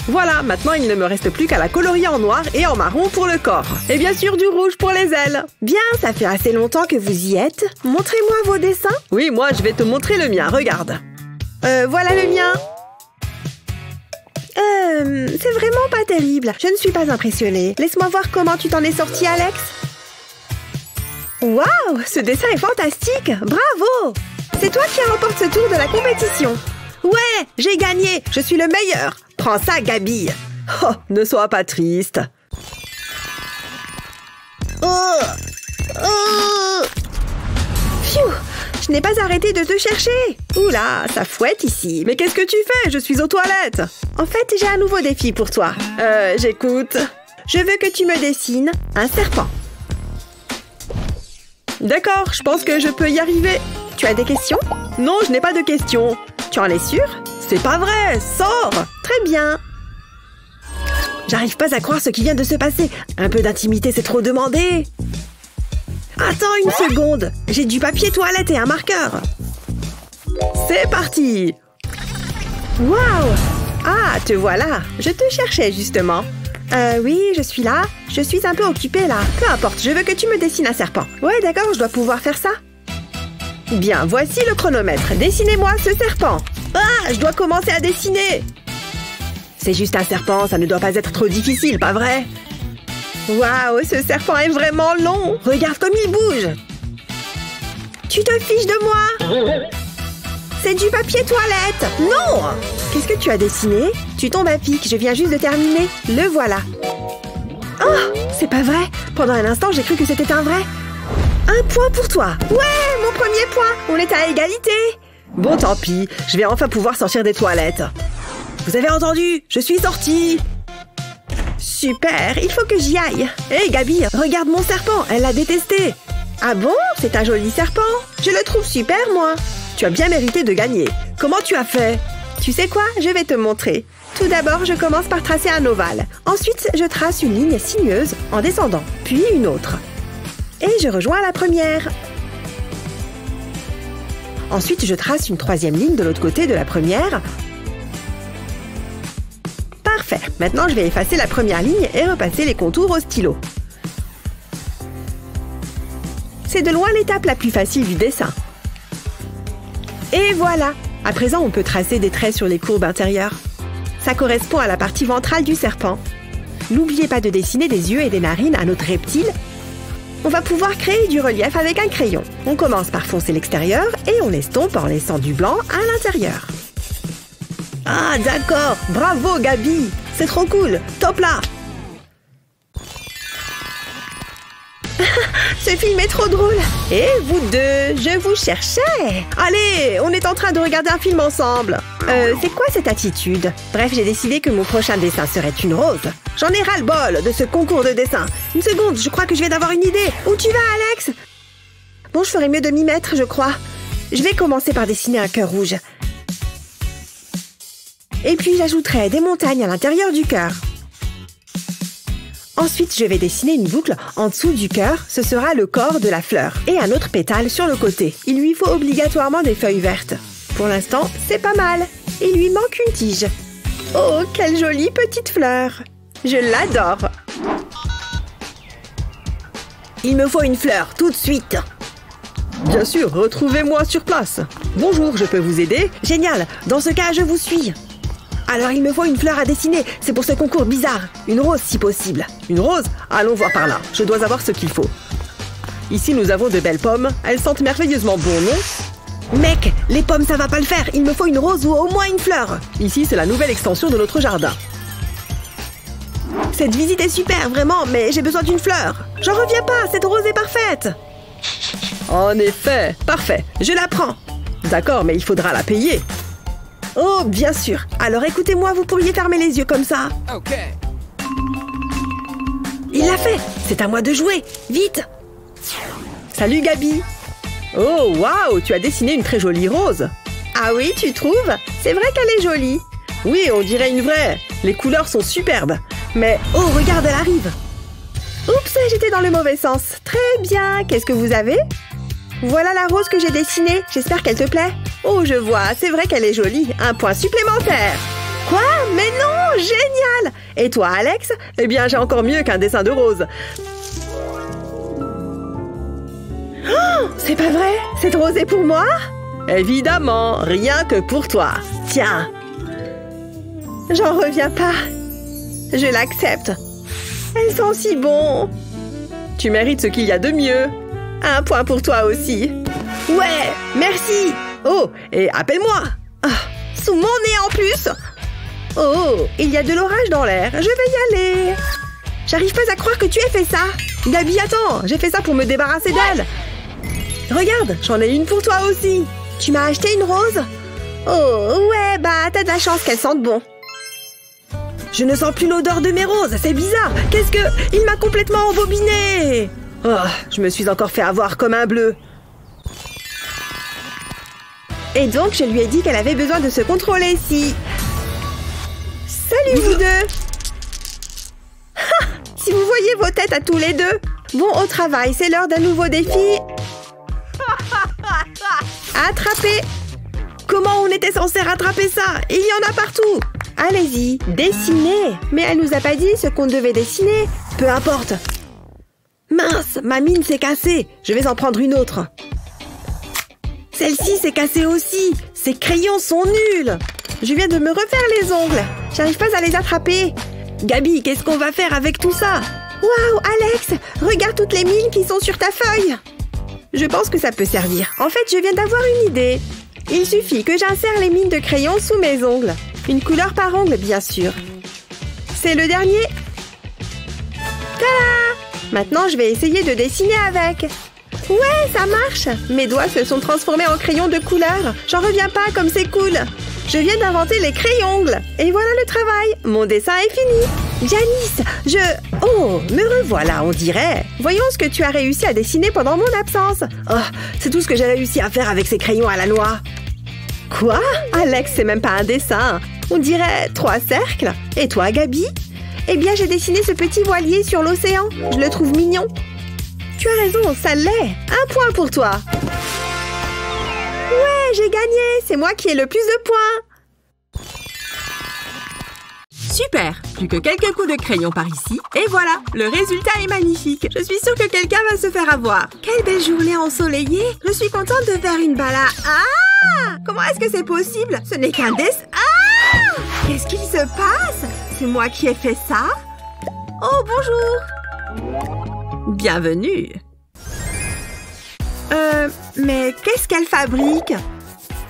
Voilà, maintenant il ne me reste plus qu'à la colorier en noir et en marron pour le corps. Et bien sûr du rouge pour les ailes. Bien, ça fait assez longtemps que vous y êtes. Montrez-moi vos dessins. Oui, moi je vais te montrer le mien, regarde. Voilà le mien. C'est vraiment pas terrible. Je ne suis pas impressionnée. Laisse-moi voir comment tu t'en es sorti, Alex. Waouh, ce dessin est fantastique. Bravo. C'est toi qui remporte ce tour de la compétition. Ouais, j'ai gagné. Je suis le meilleur. Prends ça, Gabi. Oh, ne sois pas triste. Pfiou, je n'ai pas arrêté de te chercher. Oula, ça fouette ici. Mais qu'est-ce que tu fais? Je suis aux toilettes. En fait, j'ai un nouveau défi pour toi. J'écoute. Je veux que tu me dessines un serpent. D'accord, je pense que je peux y arriver. Tu as des questions? Non, je n'ai pas de questions. Tu en es sûre? C'est pas vrai, sors! Très bien. J'arrive pas à croire ce qui vient de se passer. Un peu d'intimité, c'est trop demandé. Attends une seconde. J'ai du papier toilette et un marqueur. C'est parti! Waouh! Ah, te voilà. Je te cherchais justement. Oui, je suis là. Je suis un peu occupée là. Peu importe, je veux que tu me dessines un serpent. Ouais, d'accord, je dois pouvoir faire ça. Bien, voici le chronomètre. Dessinez-moi ce serpent. Ah, je dois commencer à dessiner. C'est juste un serpent, ça ne doit pas être trop difficile, pas vrai? Waouh, ce serpent est vraiment long. Regarde comme il bouge. Tu te fiches de moi? C'est du papier toilette. Non! Qu'est-ce que tu as dessiné? Tu tombes à pic, je viens juste de terminer. Le voilà. Oh, c'est pas vrai. Pendant un instant, j'ai cru que c'était un vrai. Un point pour toi. Ouais, mon premier point. On est à égalité. Bon, tant pis. Je vais enfin pouvoir sortir des toilettes. Vous avez entendu? Je suis sortie. Super, il faut que j'y aille. Hé, Gabi, regarde mon serpent. Elle l'a détesté. Ah bon? C'est un joli serpent. Je le trouve super, moi. Tu as bien mérité de gagner. Comment tu as fait? Tu sais quoi? Je vais te montrer. Tout d'abord, je commence par tracer un ovale. Ensuite, je trace une ligne sinueuse en descendant, puis une autre. Et je rejoins la première. Ensuite, je trace une troisième ligne de l'autre côté de la première. Parfait. Maintenant, je vais effacer la première ligne et repasser les contours au stylo. C'est de loin l'étape la plus facile du dessin. Et voilà. À présent, on peut tracer des traits sur les courbes intérieures. Ça correspond à la partie ventrale du serpent. N'oubliez pas de dessiner des yeux et des narines à notre reptile. On va pouvoir créer du relief avec un crayon. On commence par foncer l'extérieur et on l'estompe en laissant du blanc à l'intérieur. Ah, d'accord. Bravo, Gabi. C'est trop cool. Top là. Ce film est trop drôle. Et vous deux, je vous cherchais. Allez, on est en train de regarder un film ensemble. C'est quoi cette attitude? Bref, j'ai décidé que mon prochain dessin serait une rose. J'en ai ras-le-bol de ce concours de dessin. Une seconde, je crois que je viens d'avoir une idée. Où tu vas, Alex? Bon, je ferais mieux de m'y mettre, je crois. Je vais commencer par dessiner un cœur rouge. Et puis, j'ajouterai des montagnes à l'intérieur du cœur. Ensuite, je vais dessiner une boucle en dessous du cœur. Ce sera le corps de la fleur. Et un autre pétale sur le côté. Il lui faut obligatoirement des feuilles vertes. Pour l'instant, c'est pas mal. Il lui manque une tige. Oh, quelle jolie petite fleur! Je l'adore! Il me faut une fleur, tout de suite! Bien sûr, retrouvez-moi sur place. Bonjour, je peux vous aider? Génial! Dans ce cas, je vous suis. Alors, il me faut une fleur à dessiner. C'est pour ce concours bizarre. Une rose, si possible. Une rose? Allons voir par là. Je dois avoir ce qu'il faut. Ici, nous avons de belles pommes. Elles sentent merveilleusement bon, non? Mec, les pommes ça va pas le faire. Il me faut une rose ou au moins une fleur. Ici, c'est la nouvelle extension de notre jardin. Cette visite est super, vraiment, mais j'ai besoin d'une fleur. J'en reviens pas, cette rose est parfaite. En effet, parfait. Je la prends. D'accord, mais il faudra la payer. Oh, bien sûr. Alors écoutez-moi, vous pourriez fermer les yeux comme ça. Ok. Il l'a fait. C'est à moi de jouer. Vite. Salut Gabi. Oh, waouh, tu as dessiné une très jolie rose. Ah oui, tu trouves? C'est vrai qu'elle est jolie. Oui, on dirait une vraie. Les couleurs sont superbes. Mais, oh, regarde, elle arrive. Oups, j'étais dans le mauvais sens. Très bien. Qu'est-ce que vous avez? Voilà la rose que j'ai dessinée. J'espère qu'elle te plaît. Oh, je vois. C'est vrai qu'elle est jolie. Un point supplémentaire. Quoi? Mais non! Génial! Et toi, Alex? eh bien, j'ai encore mieux qu'un dessin de rose. Oh, c'est pas vrai? Cette rose est pour moi? Évidemment, rien que pour toi. Tiens. J'en reviens pas. Je l'accepte. Elles sont si bon. Tu mérites ce qu'il y a de mieux. Un point pour toi aussi. Ouais, merci. Oh, et appelle-moi. Ah, sous mon nez en plus. Oh, il y a de l'orage dans l'air. Je vais y aller. J'arrive pas à croire que tu aies fait ça. Gabi, attends, j'ai fait ça pour me débarrasser d'elle. Regarde, j'en ai une pour toi aussi. Tu m'as acheté une rose? Oh, ouais, bah t'as de la chance qu'elle sente bon. Je ne sens plus l'odeur de mes roses, c'est bizarre. Qu'est-ce que... Il m'a complètement embobiné. Oh, je me suis encore fait avoir comme un bleu. Et donc, je lui ai dit qu'elle avait besoin de se contrôler si... Salut vous deux. Si vous voyez vos têtes à tous les deux. Bon, au travail, c'est l'heure d'un nouveau défi. Attraper. Comment on était censé rattraper ça? Il y en a partout. Allez-y, dessinez. Mais elle nous a pas dit ce qu'on devait dessiner. Peu importe. Mince, ma mine s'est cassée. Je vais en prendre une autre. Celle-ci s'est cassée aussi. Ces crayons sont nuls. Je viens de me refaire les ongles. J'arrive pas à les attraper. Gabi, qu'est-ce qu'on va faire avec tout ça? Waouh, Alex, regarde toutes les mines qui sont sur ta feuille. Je pense que ça peut servir. En fait, je viens d'avoir une idée. Il suffit que j'insère les mines de crayon sous mes ongles. Une couleur par ongle, bien sûr. C'est le dernier. Tada! Maintenant, je vais essayer de dessiner avec. Ouais, ça marche. Mes doigts se sont transformés en crayons de couleur. J'en reviens pas comme c'est cool. Je viens d'inventer les crayons-ongles. Et voilà le travail. Mon dessin est fini. Janice, Oh, me revoilà, on dirait. Voyons ce que tu as réussi à dessiner pendant mon absence. Oh, c'est tout ce que j'ai réussi à faire avec ces crayons à la noix. Quoi? Alex, c'est même pas un dessin. On dirait 3 cercles. Et toi, Gabi? Eh bien, j'ai dessiné ce petit voilier sur l'océan. Je le trouve mignon. Tu as raison, ça l'est. Un point pour toi. Ouais, j'ai gagné. C'est moi qui ai le plus de points. Super! Plus que quelques coups de crayon par ici. Et voilà, le résultat est magnifique. Je suis sûre que quelqu'un va se faire avoir. Quelle belle journée ensoleillée. Je suis contente de faire une balade. Ah! Comment est-ce que c'est possible? Ce n'est qu'un dessin. Ah! Qu'est-ce qu'il se passe? C'est moi qui ai fait ça? Oh, bonjour! Bienvenue! Mais qu'est-ce qu'elle fabrique?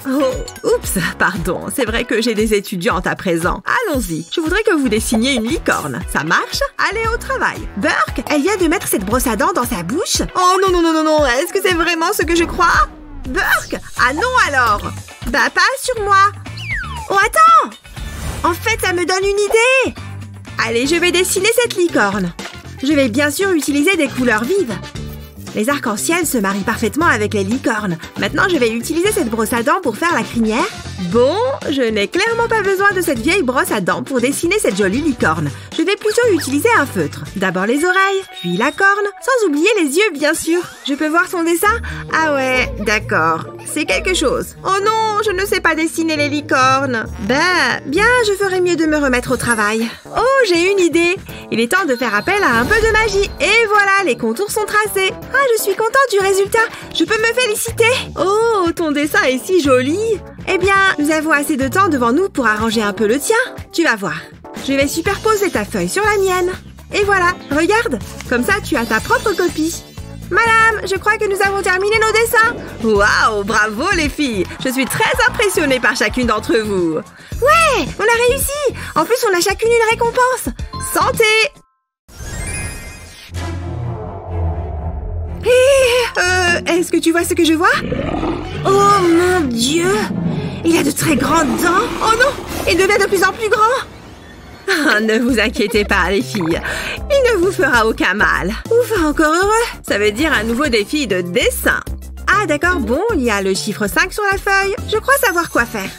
Oh, oups, pardon. C'est vrai que j'ai des étudiantes à présent. Allons-y. Je voudrais que vous dessiniez une licorne. Ça marche? Allez au travail. Burke, elle vient de mettre cette brosse à dents dans sa bouche? Oh non, non, non, non, non. Est-ce que c'est vraiment ce que je crois? Burke! Ah non alors! Bah pas sur moi! Oh attends! En fait, ça me donne une idée! Allez, je vais dessiner cette licorne. Je vais bien sûr utiliser des couleurs vives. Les arcs-en-ciel se marient parfaitement avec les licornes. Maintenant, je vais utiliser cette brosse à dents pour faire la crinière. Bon, je n'ai clairement pas besoin de cette vieille brosse à dents pour dessiner cette jolie licorne. Je vais plutôt utiliser un feutre. D'abord les oreilles, puis la corne, sans oublier les yeux, bien sûr. Je peux voir son dessin? Ah ouais, d'accord. C'est quelque chose. Oh non, je ne sais pas dessiner les licornes. Ben, bien, je ferais mieux de me remettre au travail. Oh, j'ai une idée. Il est temps de faire appel à un peu de magie. Et voilà, les contours sont tracés. Ah, je suis contente du résultat. Je peux me féliciter. Oh, ton dessin est si joli. Eh bien, nous avons assez de temps devant nous pour arranger un peu le tien. Tu vas voir. Je vais superposer ta feuille sur la mienne. Et voilà, regarde. Comme ça, tu as ta propre copie. Madame, je crois que nous avons terminé nos dessins. Waouh, bravo les filles. Je suis très impressionnée par chacune d'entre vous. Ouais, on a réussi. En plus, on a chacune une récompense. Santé. Est-ce que tu vois ce que je vois? Oh mon Dieu! Il a de très grandes dents. Oh non! Il devient de plus en plus grand. Ah, ne vous inquiétez pas, les filles. Il ne vous fera aucun mal. Ouf, encore heureux. Ça veut dire un nouveau défi de dessin. Ah, d'accord. Bon, il y a le chiffre 5 sur la feuille. Je crois savoir quoi faire.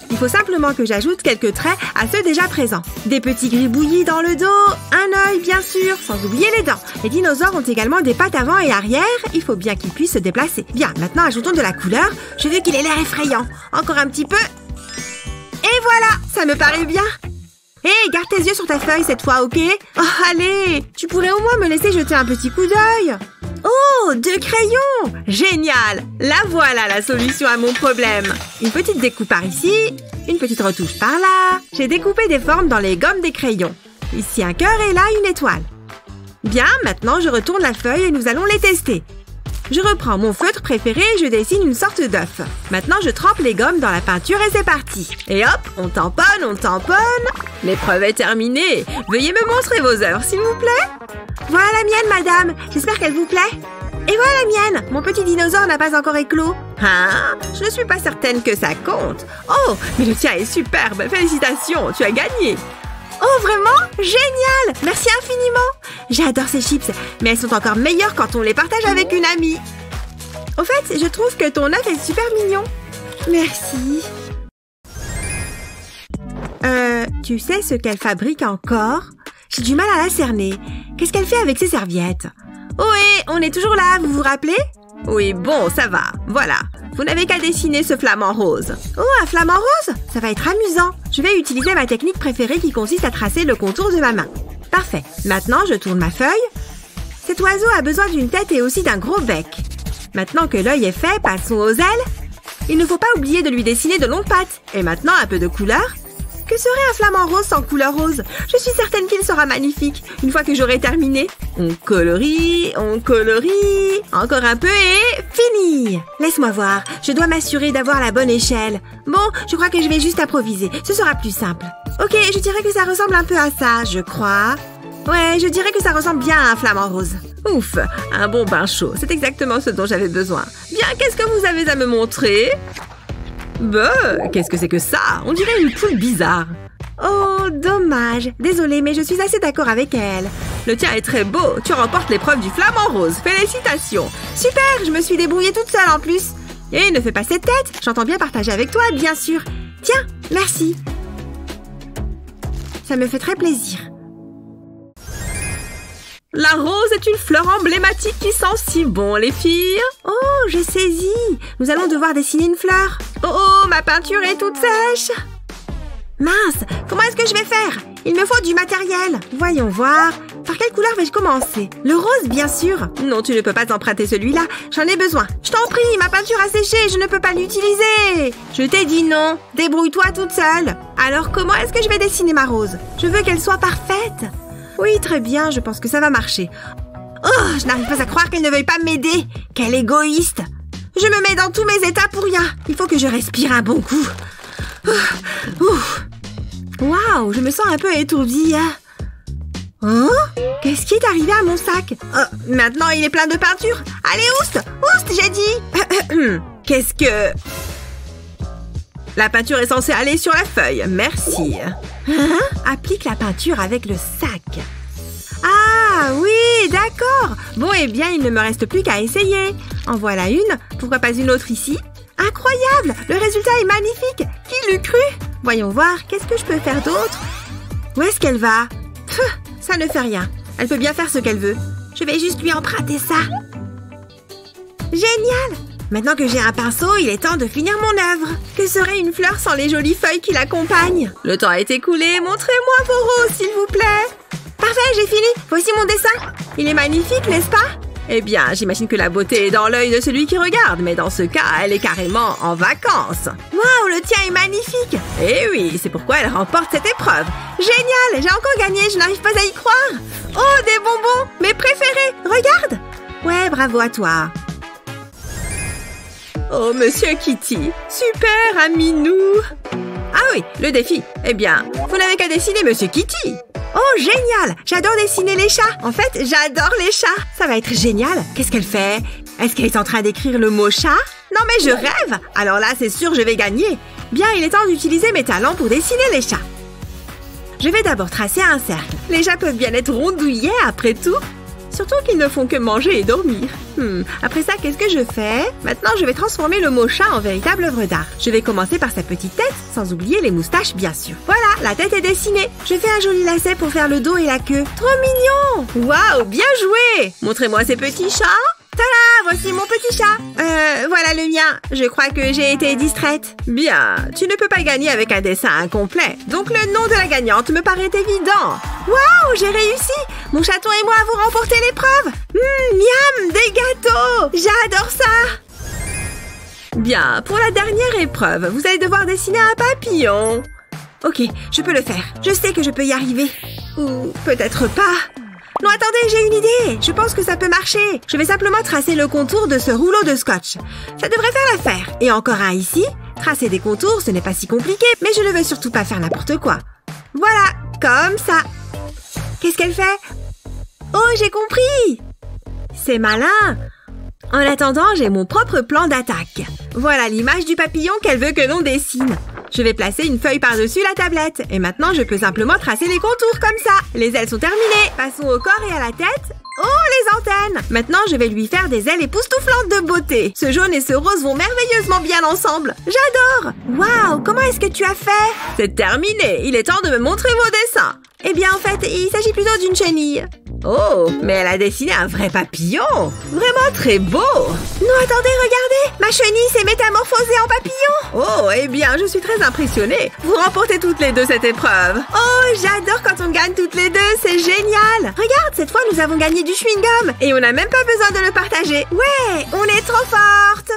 Il faut simplement que j'ajoute quelques traits à ceux déjà présents. Des petits gribouillis dans le dos, un œil bien sûr, sans oublier les dents. Les dinosaures ont également des pattes avant et arrière, il faut bien qu'ils puissent se déplacer. Bien, maintenant ajoutons de la couleur, je veux qu'il ait l'air effrayant. Encore un petit peu. Et voilà, ça me paraît bien. Hé, garde tes yeux sur ta feuille cette fois, ok? Oh, allez, tu pourrais au moins me laisser jeter un petit coup d'œil. Oh, 2 crayons! Génial! La voilà la solution à mon problème. Une petite découpe par ici, une petite retouche par là. J'ai découpé des formes dans les gommes des crayons. Ici un cœur et là une étoile. Bien, maintenant je retourne la feuille et nous allons les tester. Je reprends mon feutre préféré et je dessine une sorte d'œuf. Maintenant, je trempe les gommes dans la peinture et c'est parti. Et hop, on tamponne, on tamponne. L'épreuve est terminée. Veuillez me montrer vos œuvres, s'il vous plaît. Voilà la mienne, madame. J'espère qu'elle vous plaît. Et voilà la mienne. Mon petit dinosaure n'a pas encore éclos. Hein? Je ne suis pas certaine que ça compte. Oh, mais le tien est superbe. Félicitations, tu as gagné. Oh, vraiment? Génial! Merci infiniment! J'adore ces chips, mais elles sont encore meilleures quand on les partage avec une amie. Au fait, je trouve que ton œuf est super mignon. Merci. Tu sais ce qu'elle fabrique encore? J'ai du mal à la cerner. Qu'est-ce qu'elle fait avec ses serviettes? Oui, on est toujours là, vous vous rappelez? Oui, bon, ça va. Voilà. Vous n'avez qu'à dessiner ce flamant rose. Oh, un flamant rose? Ça va être amusant. Je vais utiliser ma technique préférée qui consiste à tracer le contour de ma main. Parfait. Maintenant, je tourne ma feuille. Cet oiseau a besoin d'une tête et aussi d'un gros bec. Maintenant que l'œil est fait, passons aux ailes. Il ne faut pas oublier de lui dessiner de longues pattes. Et maintenant, un peu de couleur. Que serait un flamant rose sans couleur rose? Je suis certaine qu'il sera magnifique. Une fois que j'aurai terminé. On colorie, encore un peu et fini. Laisse-moi voir, je dois m'assurer d'avoir la bonne échelle. Bon, je crois que je vais juste improviser, ce sera plus simple. Ok, je dirais que ça ressemble un peu à ça, je crois. Ouais, je dirais que ça ressemble bien à un flamant rose. Ouf, un bon bain chaud, c'est exactement ce dont j'avais besoin. Bien, qu'est-ce que vous avez à me montrer? Qu'est-ce que c'est que ça? On dirait une poule bizarre. Oh, dommage. Désolée, mais je suis assez d'accord avec elle. Le tien est très beau. Tu remportes l'épreuve du flamant rose. Félicitations. Super, je me suis débrouillée toute seule en plus. Et ne fais pas cette tête. J'entends bien partager avec toi, bien sûr. Tiens, merci. Ça me fait très plaisir. La rose est une fleur emblématique qui sent si bon, les filles. Oh, j'ai saisi. Nous allons devoir dessiner une fleur. Oh, ma peinture est toute sèche. Mince, comment est-ce que je vais faire? Il me faut du matériel. Voyons voir. Par quelle couleur vais-je commencer? Le rose, bien sûr. Non, tu ne peux pas emprunter celui-là. J'en ai besoin. Je t'en prie, ma peinture a séché. Je ne peux pas l'utiliser. Je t'ai dit non. Débrouille-toi toute seule. Alors, comment est-ce que je vais dessiner ma rose? Je veux qu'elle soit parfaite. Oui, très bien. Je pense que ça va marcher. Oh, je n'arrive pas à croire qu'elle ne veuille pas m'aider. Quelle égoïste. Je me mets dans tous mes états pour rien. Il faut que je respire un bon coup. Waouh, je me sens un peu étourdie. Hein? Qu'est-ce qui est arrivé à mon sac? Maintenant, il est plein de peinture. Allez, oust! Oust, j'ai dit! Qu'est-ce que... La peinture est censée aller sur la feuille. Merci. Hein? Applique la peinture avec le sac. Ah, oui, d'accord. Bon, eh bien, il ne me reste plus qu'à essayer. En voilà une. Pourquoi pas une autre ici? Incroyable! Le résultat est magnifique! Qui l'eût cru? Voyons voir, qu'est-ce que je peux faire d'autre? Où est-ce qu'elle va? Ça ne fait rien. Elle peut bien faire ce qu'elle veut. Je vais juste lui emprunter ça. Génial! Maintenant que j'ai un pinceau, il est temps de finir mon œuvre. Que serait une fleur sans les jolies feuilles qui l'accompagnent? Le temps est écoulé. Montrez-moi vos roses, s'il vous plaît. Parfait, j'ai fini. Voici mon dessin. Il est magnifique, n'est-ce pas? Eh bien, j'imagine que la beauté est dans l'œil de celui qui regarde, mais dans ce cas, elle est carrément en vacances. Waouh, le tien est magnifique! Eh oui, c'est pourquoi elle remporte cette épreuve. Génial, j'ai encore gagné, je n'arrive pas à y croire. Oh, des bonbons, mes préférés, regarde! Ouais, bravo à toi. Oh, Monsieur Kitty, super, Aminou. Ah oui, le défi. Eh bien, vous n'avez qu'à dessiner Monsieur Kitty. Oh, génial! J'adore dessiner les chats. En fait, j'adore les chats. Ça va être génial. Qu'est-ce qu'elle fait? Est-ce qu'elle est en train d'écrire le mot chat? Non, mais je rêve. Alors là, c'est sûr, je vais gagner. Bien, il est temps d'utiliser mes talents pour dessiner les chats. Je vais d'abord tracer un cercle. Les chats peuvent bien être rondouillés après tout. Surtout qu'ils ne font que manger et dormir. Après ça, qu'est-ce que je fais? Maintenant, je vais transformer le mot chat en véritable œuvre d'art. Je vais commencer par sa petite tête, sans oublier les moustaches, bien sûr. Voilà, la tête est dessinée. Je fais un joli lacet pour faire le dos et la queue. Trop mignon! Waouh, bien joué! Montrez-moi ces petits chats. Tada! Voici mon petit chat. Voilà le mien. Je crois que j'ai été distraite. Bien, tu ne peux pas gagner avec un dessin incomplet. Donc le nom de la gagnante me paraît évident. Waouh, j'ai réussi! Mon chaton et moi avons remporté l'épreuve. Miam, des gâteaux! J'adore ça! Bien, pour la dernière épreuve, vous allez devoir dessiner un papillon. Ok, je peux le faire. Je sais que je peux y arriver. Ou peut-être pas. Non, attendez, j'ai une idée. Je pense que ça peut marcher. Je vais simplement tracer le contour de ce rouleau de scotch. Ça devrait faire l'affaire. Et encore un ici. Tracer des contours, ce n'est pas si compliqué, mais je ne veux surtout pas faire n'importe quoi. Voilà, comme ça. Qu'est-ce qu'elle fait? Oh, j'ai compris! C'est malin! En attendant, j'ai mon propre plan d'attaque. Voilà l'image du papillon qu'elle veut que l'on dessine. Je vais placer une feuille par-dessus la tablette. Et maintenant, je peux simplement tracer les contours comme ça. Les ailes sont terminées. Passons au corps et à la tête. Oh, les antennes! Maintenant, je vais lui faire des ailes époustouflantes de beauté. Ce jaune et ce rose vont merveilleusement bien ensemble. J'adore! Waouh, comment est-ce que tu as fait? C'est terminé. Il est temps de me montrer vos dessins. Eh bien, en fait, il s'agit plutôt d'une chenille. Oh, mais elle a dessiné un vrai papillon. Vraiment très beau. Non, attendez, regardez. Ma chenille s'est métamorphosée en papillon. Oh, eh bien, je suis très impressionnée. Vous remportez toutes les deux cette épreuve. Oh, j'adore quand on gagne toutes les deux. C'est génial. Regarde, cette fois, nous avons gagné du chewing-gum. Et on n'a même pas besoin de le partager. Ouais, on est trop fortes.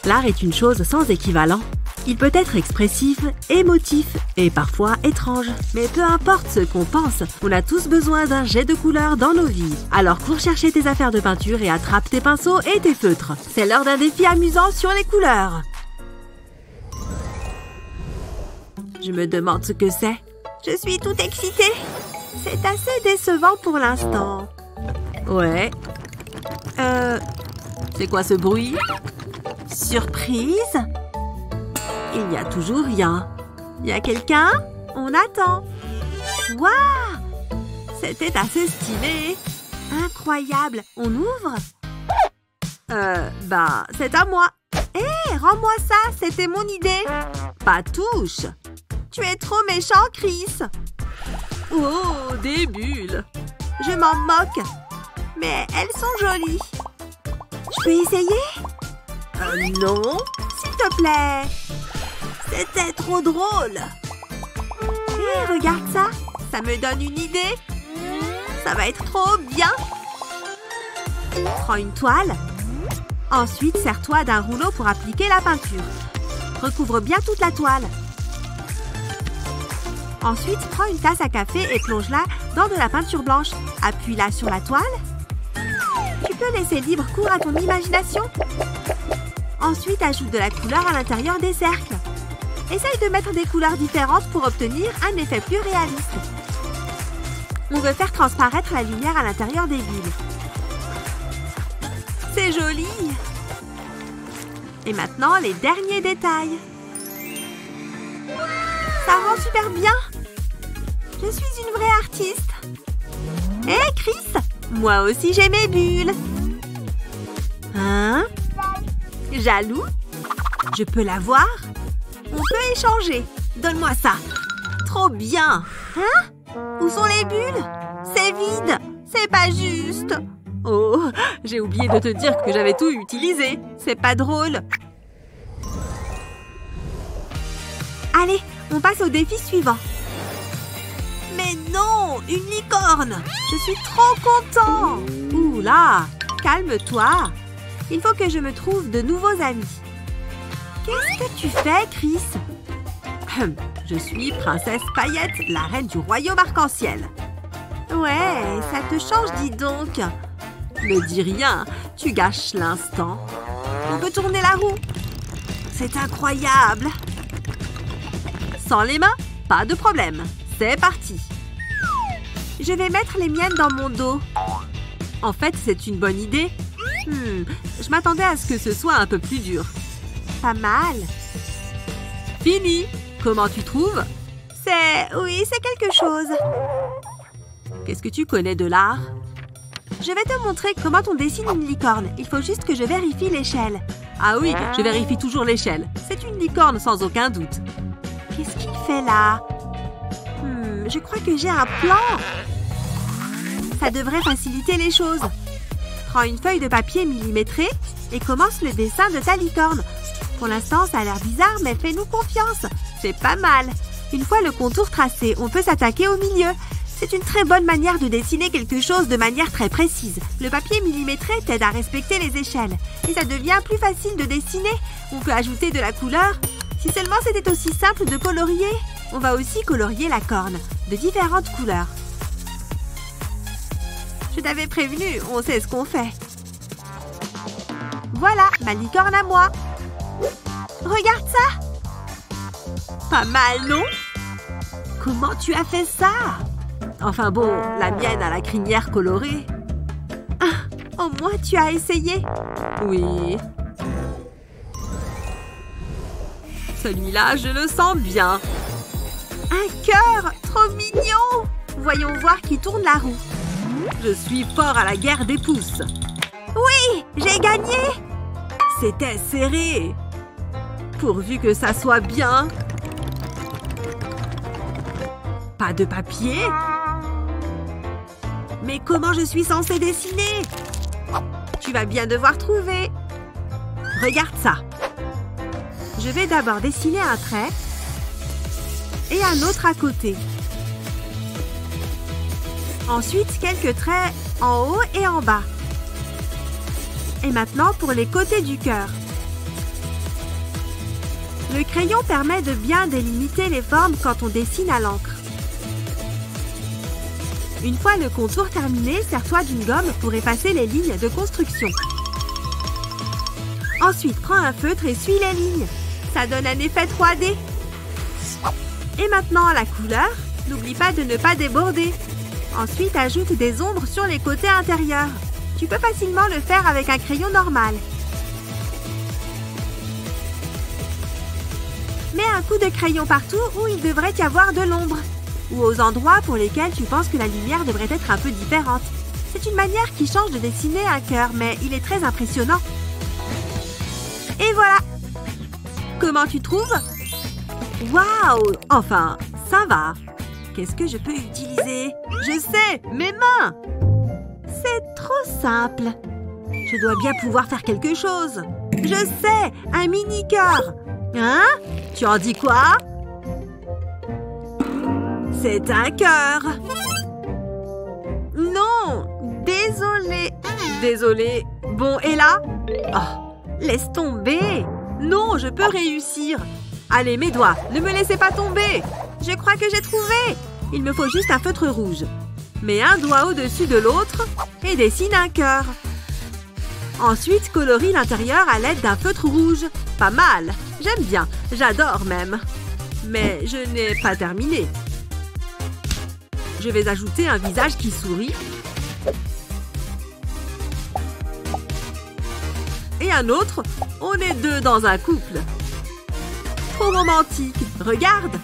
L'art est une chose sans équivalent. Il peut être expressif, émotif et parfois étrange. Mais peu importe ce qu'on pense, on a tous besoin d'un jet de couleur dans nos vies. Alors cours chercher tes affaires de peinture et attrape tes pinceaux et tes feutres. C'est l'heure d'un défi amusant sur les couleurs. Je me demande ce que c'est. Je suis toute excitée. C'est assez décevant pour l'instant. Ouais. C'est quoi ce bruit? Surprise? Il n'y a toujours rien. Y a quelqu'un? On attend. Waouh! C'était assez stylé. Incroyable. On ouvre? C'est à moi. Hé, rends-moi ça. C'était mon idée. Pas touche. Tu es trop méchant, Chris. Oh, des bulles. Je m'en moque. Mais elles sont jolies. Je peux essayer? Non. S'il te plaît. C'était trop drôle. Hé, regarde ça. Ça me donne une idée. Ça va être trop bien. Prends une toile. Ensuite, serre-toi d'un rouleau pour appliquer la peinture. Recouvre bien toute la toile. Ensuite, prends une tasse à café et plonge-la dans de la peinture blanche. Appuie-la sur la toile. Tu peux laisser libre cours à ton imagination. Ensuite, ajoute de la couleur à l'intérieur des cercles. Essaye de mettre des couleurs différentes pour obtenir un effet plus réaliste. On veut faire transparaître la lumière à l'intérieur des bulles. C'est joli! Et maintenant, les derniers détails. Ça rend super bien! Je suis une vraie artiste! Hé, Chris! Moi aussi, j'ai mes bulles! Hein? Jaloux? Je peux la voir? On peut échanger. Donne-moi ça. Trop bien. Hein? Où sont les bulles? C'est vide. C'est pas juste. Oh, j'ai oublié de te dire que j'avais tout utilisé. C'est pas drôle. Allez, on passe au défi suivant. Mais non, une licorne. Je suis trop content. Ouh là, calme-toi. Il faut que je me trouve de nouveaux amis. Qu'est-ce que tu fais, Chris? Je suis Princesse Paillette, la reine du royaume arc-en-ciel. Ouais, ça te change, dis donc. Ne dis rien, tu gâches l'instant. On peut tourner la roue. C'est incroyable. Sans les mains, pas de problème. C'est parti. Je vais mettre les miennes dans mon dos. En fait, c'est une bonne idée. Je m'attendais à ce que ce soit un peu plus dur. Pas mal. Fini. Comment tu trouves? Oui, c'est quelque chose. Qu'est-ce que tu connais de l'art? Je vais te montrer comment on dessine une licorne. Il faut juste que je vérifie l'échelle. Ah oui, je vérifie toujours l'échelle. C'est une licorne sans aucun doute. Qu'est-ce qu'il fait là? Je crois que j'ai un plan. Ça devrait faciliter les choses. Prends une feuille de papier millimétrée et commence le dessin de ta licorne. Pour l'instant, ça a l'air bizarre, mais fais-nous confiance. C'est pas mal. Une fois le contour tracé, on peut s'attaquer au milieu. C'est une très bonne manière de dessiner quelque chose de manière très précise. Le papier millimétré t'aide à respecter les échelles. Et ça devient plus facile de dessiner. On peut ajouter de la couleur. Si seulement c'était aussi simple de colorier. On va aussi colorier la corne, de différentes couleurs. Je t'avais prévenu, on sait ce qu'on fait. Voilà, ma licorne à moi. Regarde ça. Pas mal, non? Comment tu as fait ça? Enfin bon, la mienne a la crinière colorée. Au moins, tu as essayé. Oui. Celui-là, je le sens bien. Un cœur, trop mignon. Voyons voir qui tourne la roue. Je suis fort à la guerre des pouces. Oui, j'ai gagné. C'était serré. Pourvu que ça soit bien. Pas de papier? Mais comment je suis censée dessiner? Tu vas bien devoir trouver. Regarde ça. Je vais d'abord dessiner un trait et un autre à côté. Ensuite, quelques traits en haut et en bas. Et maintenant pour les côtés du cœur. Le crayon permet de bien délimiter les formes quand on dessine à l'encre. Une fois le contour terminé, sers-toi d'une gomme pour effacer les lignes de construction. Ensuite, prends un feutre et suis les lignes. Ça donne un effet 3D. Et maintenant, la couleur. N'oublie pas de ne pas déborder. Ensuite, ajoute des ombres sur les côtés intérieurs. Tu peux facilement le faire avec un crayon normal. Mets un coup de crayon partout où il devrait y avoir de l'ombre. Ou aux endroits pour lesquels tu penses que la lumière devrait être un peu différente. C'est une manière qui change de dessiner un cœur, mais il est très impressionnant. Et voilà! Comment tu trouves? Waouh! Enfin, ça va. Qu'est-ce que je peux utiliser? Je sais, mes mains! C'est trop simple. Je dois bien pouvoir faire quelque chose. Je sais, un mini-cœur. Hein? Tu en dis quoi? C'est un cœur. Non, désolée. Désolée. Bon, et là? Oh, laisse tomber. Non, je peux réussir. Allez, mes doigts, ne me laissez pas tomber. Je crois que j'ai trouvé. Il me faut juste un feutre rouge. Mets un doigt au-dessus de l'autre et dessine un cœur. Ensuite, colorie l'intérieur à l'aide d'un feutre rouge. Pas mal. J'aime bien. J'adore même. Mais je n'ai pas terminé. Je vais ajouter un visage qui sourit. Et un autre. On est deux dans un couple. Trop romantique. Regarde.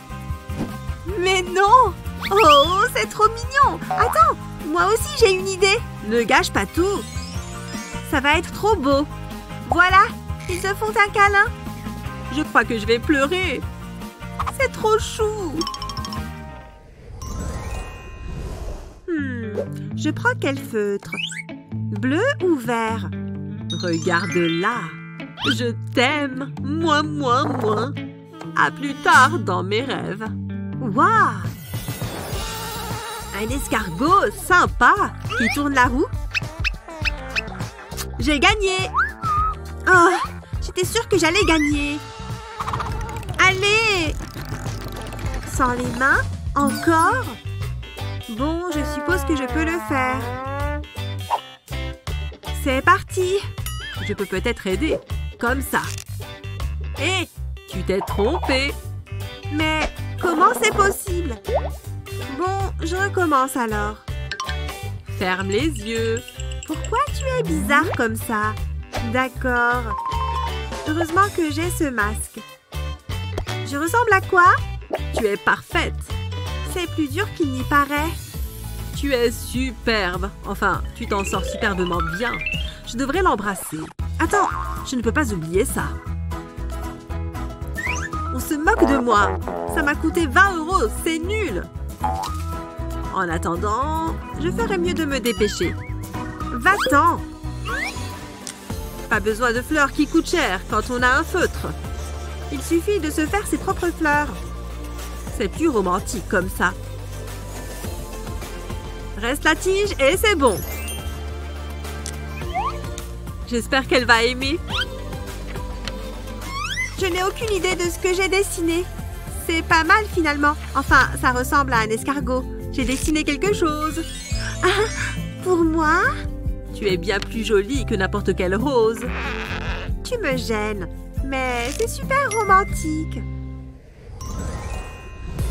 Mais non! Oh, c'est trop mignon! Attends, moi aussi j'ai une idée. Ne gâche pas tout. Ça va être trop beau. Voilà, ils se font un câlin. Je crois que je vais pleurer. C'est trop chou. Je prends quel feutre? Bleu ou vert? Regarde là. Je t'aime. Moi. À plus tard dans mes rêves. Waouh! Un escargot sympa qui tourne la roue. J'ai gagné! Oh, j'étais sûre que j'allais gagner. Allez! Sans les mains, encore. Bon, je suppose que je peux le faire. C'est parti. Je peux peut-être aider. Comme ça. Hé, tu t'es trompé. Mais comment c'est possible? Bon, je recommence alors. Ferme les yeux. Pourquoi tu es bizarre comme ça? D'accord. Heureusement que j'ai ce masque. Je ressemble à quoi? Tu es parfaite. C'est plus dur qu'il n'y paraît. Tu es superbe. Enfin, tu t'en sors superbement bien. Je devrais l'embrasser. Attends, je ne peux pas oublier ça. On se moque de moi. Ça m'a coûté 20 €. C'est nul. En attendant, je ferais mieux de me dépêcher. Va-t'en. Pas besoin de fleurs qui coûtent cher quand on a un feutre. Il suffit de se faire ses propres fleurs. C'est plus romantique comme ça. Reste la tige et c'est bon. J'espère qu'elle va aimer. Je n'ai aucune idée de ce que j'ai dessiné. C'est pas mal finalement. Enfin, ça ressemble à un escargot. J'ai dessiné quelque chose. Ah, pour moi? Tu es bien plus jolie que n'importe quelle rose. Tu me gênes. Mais c'est super romantique.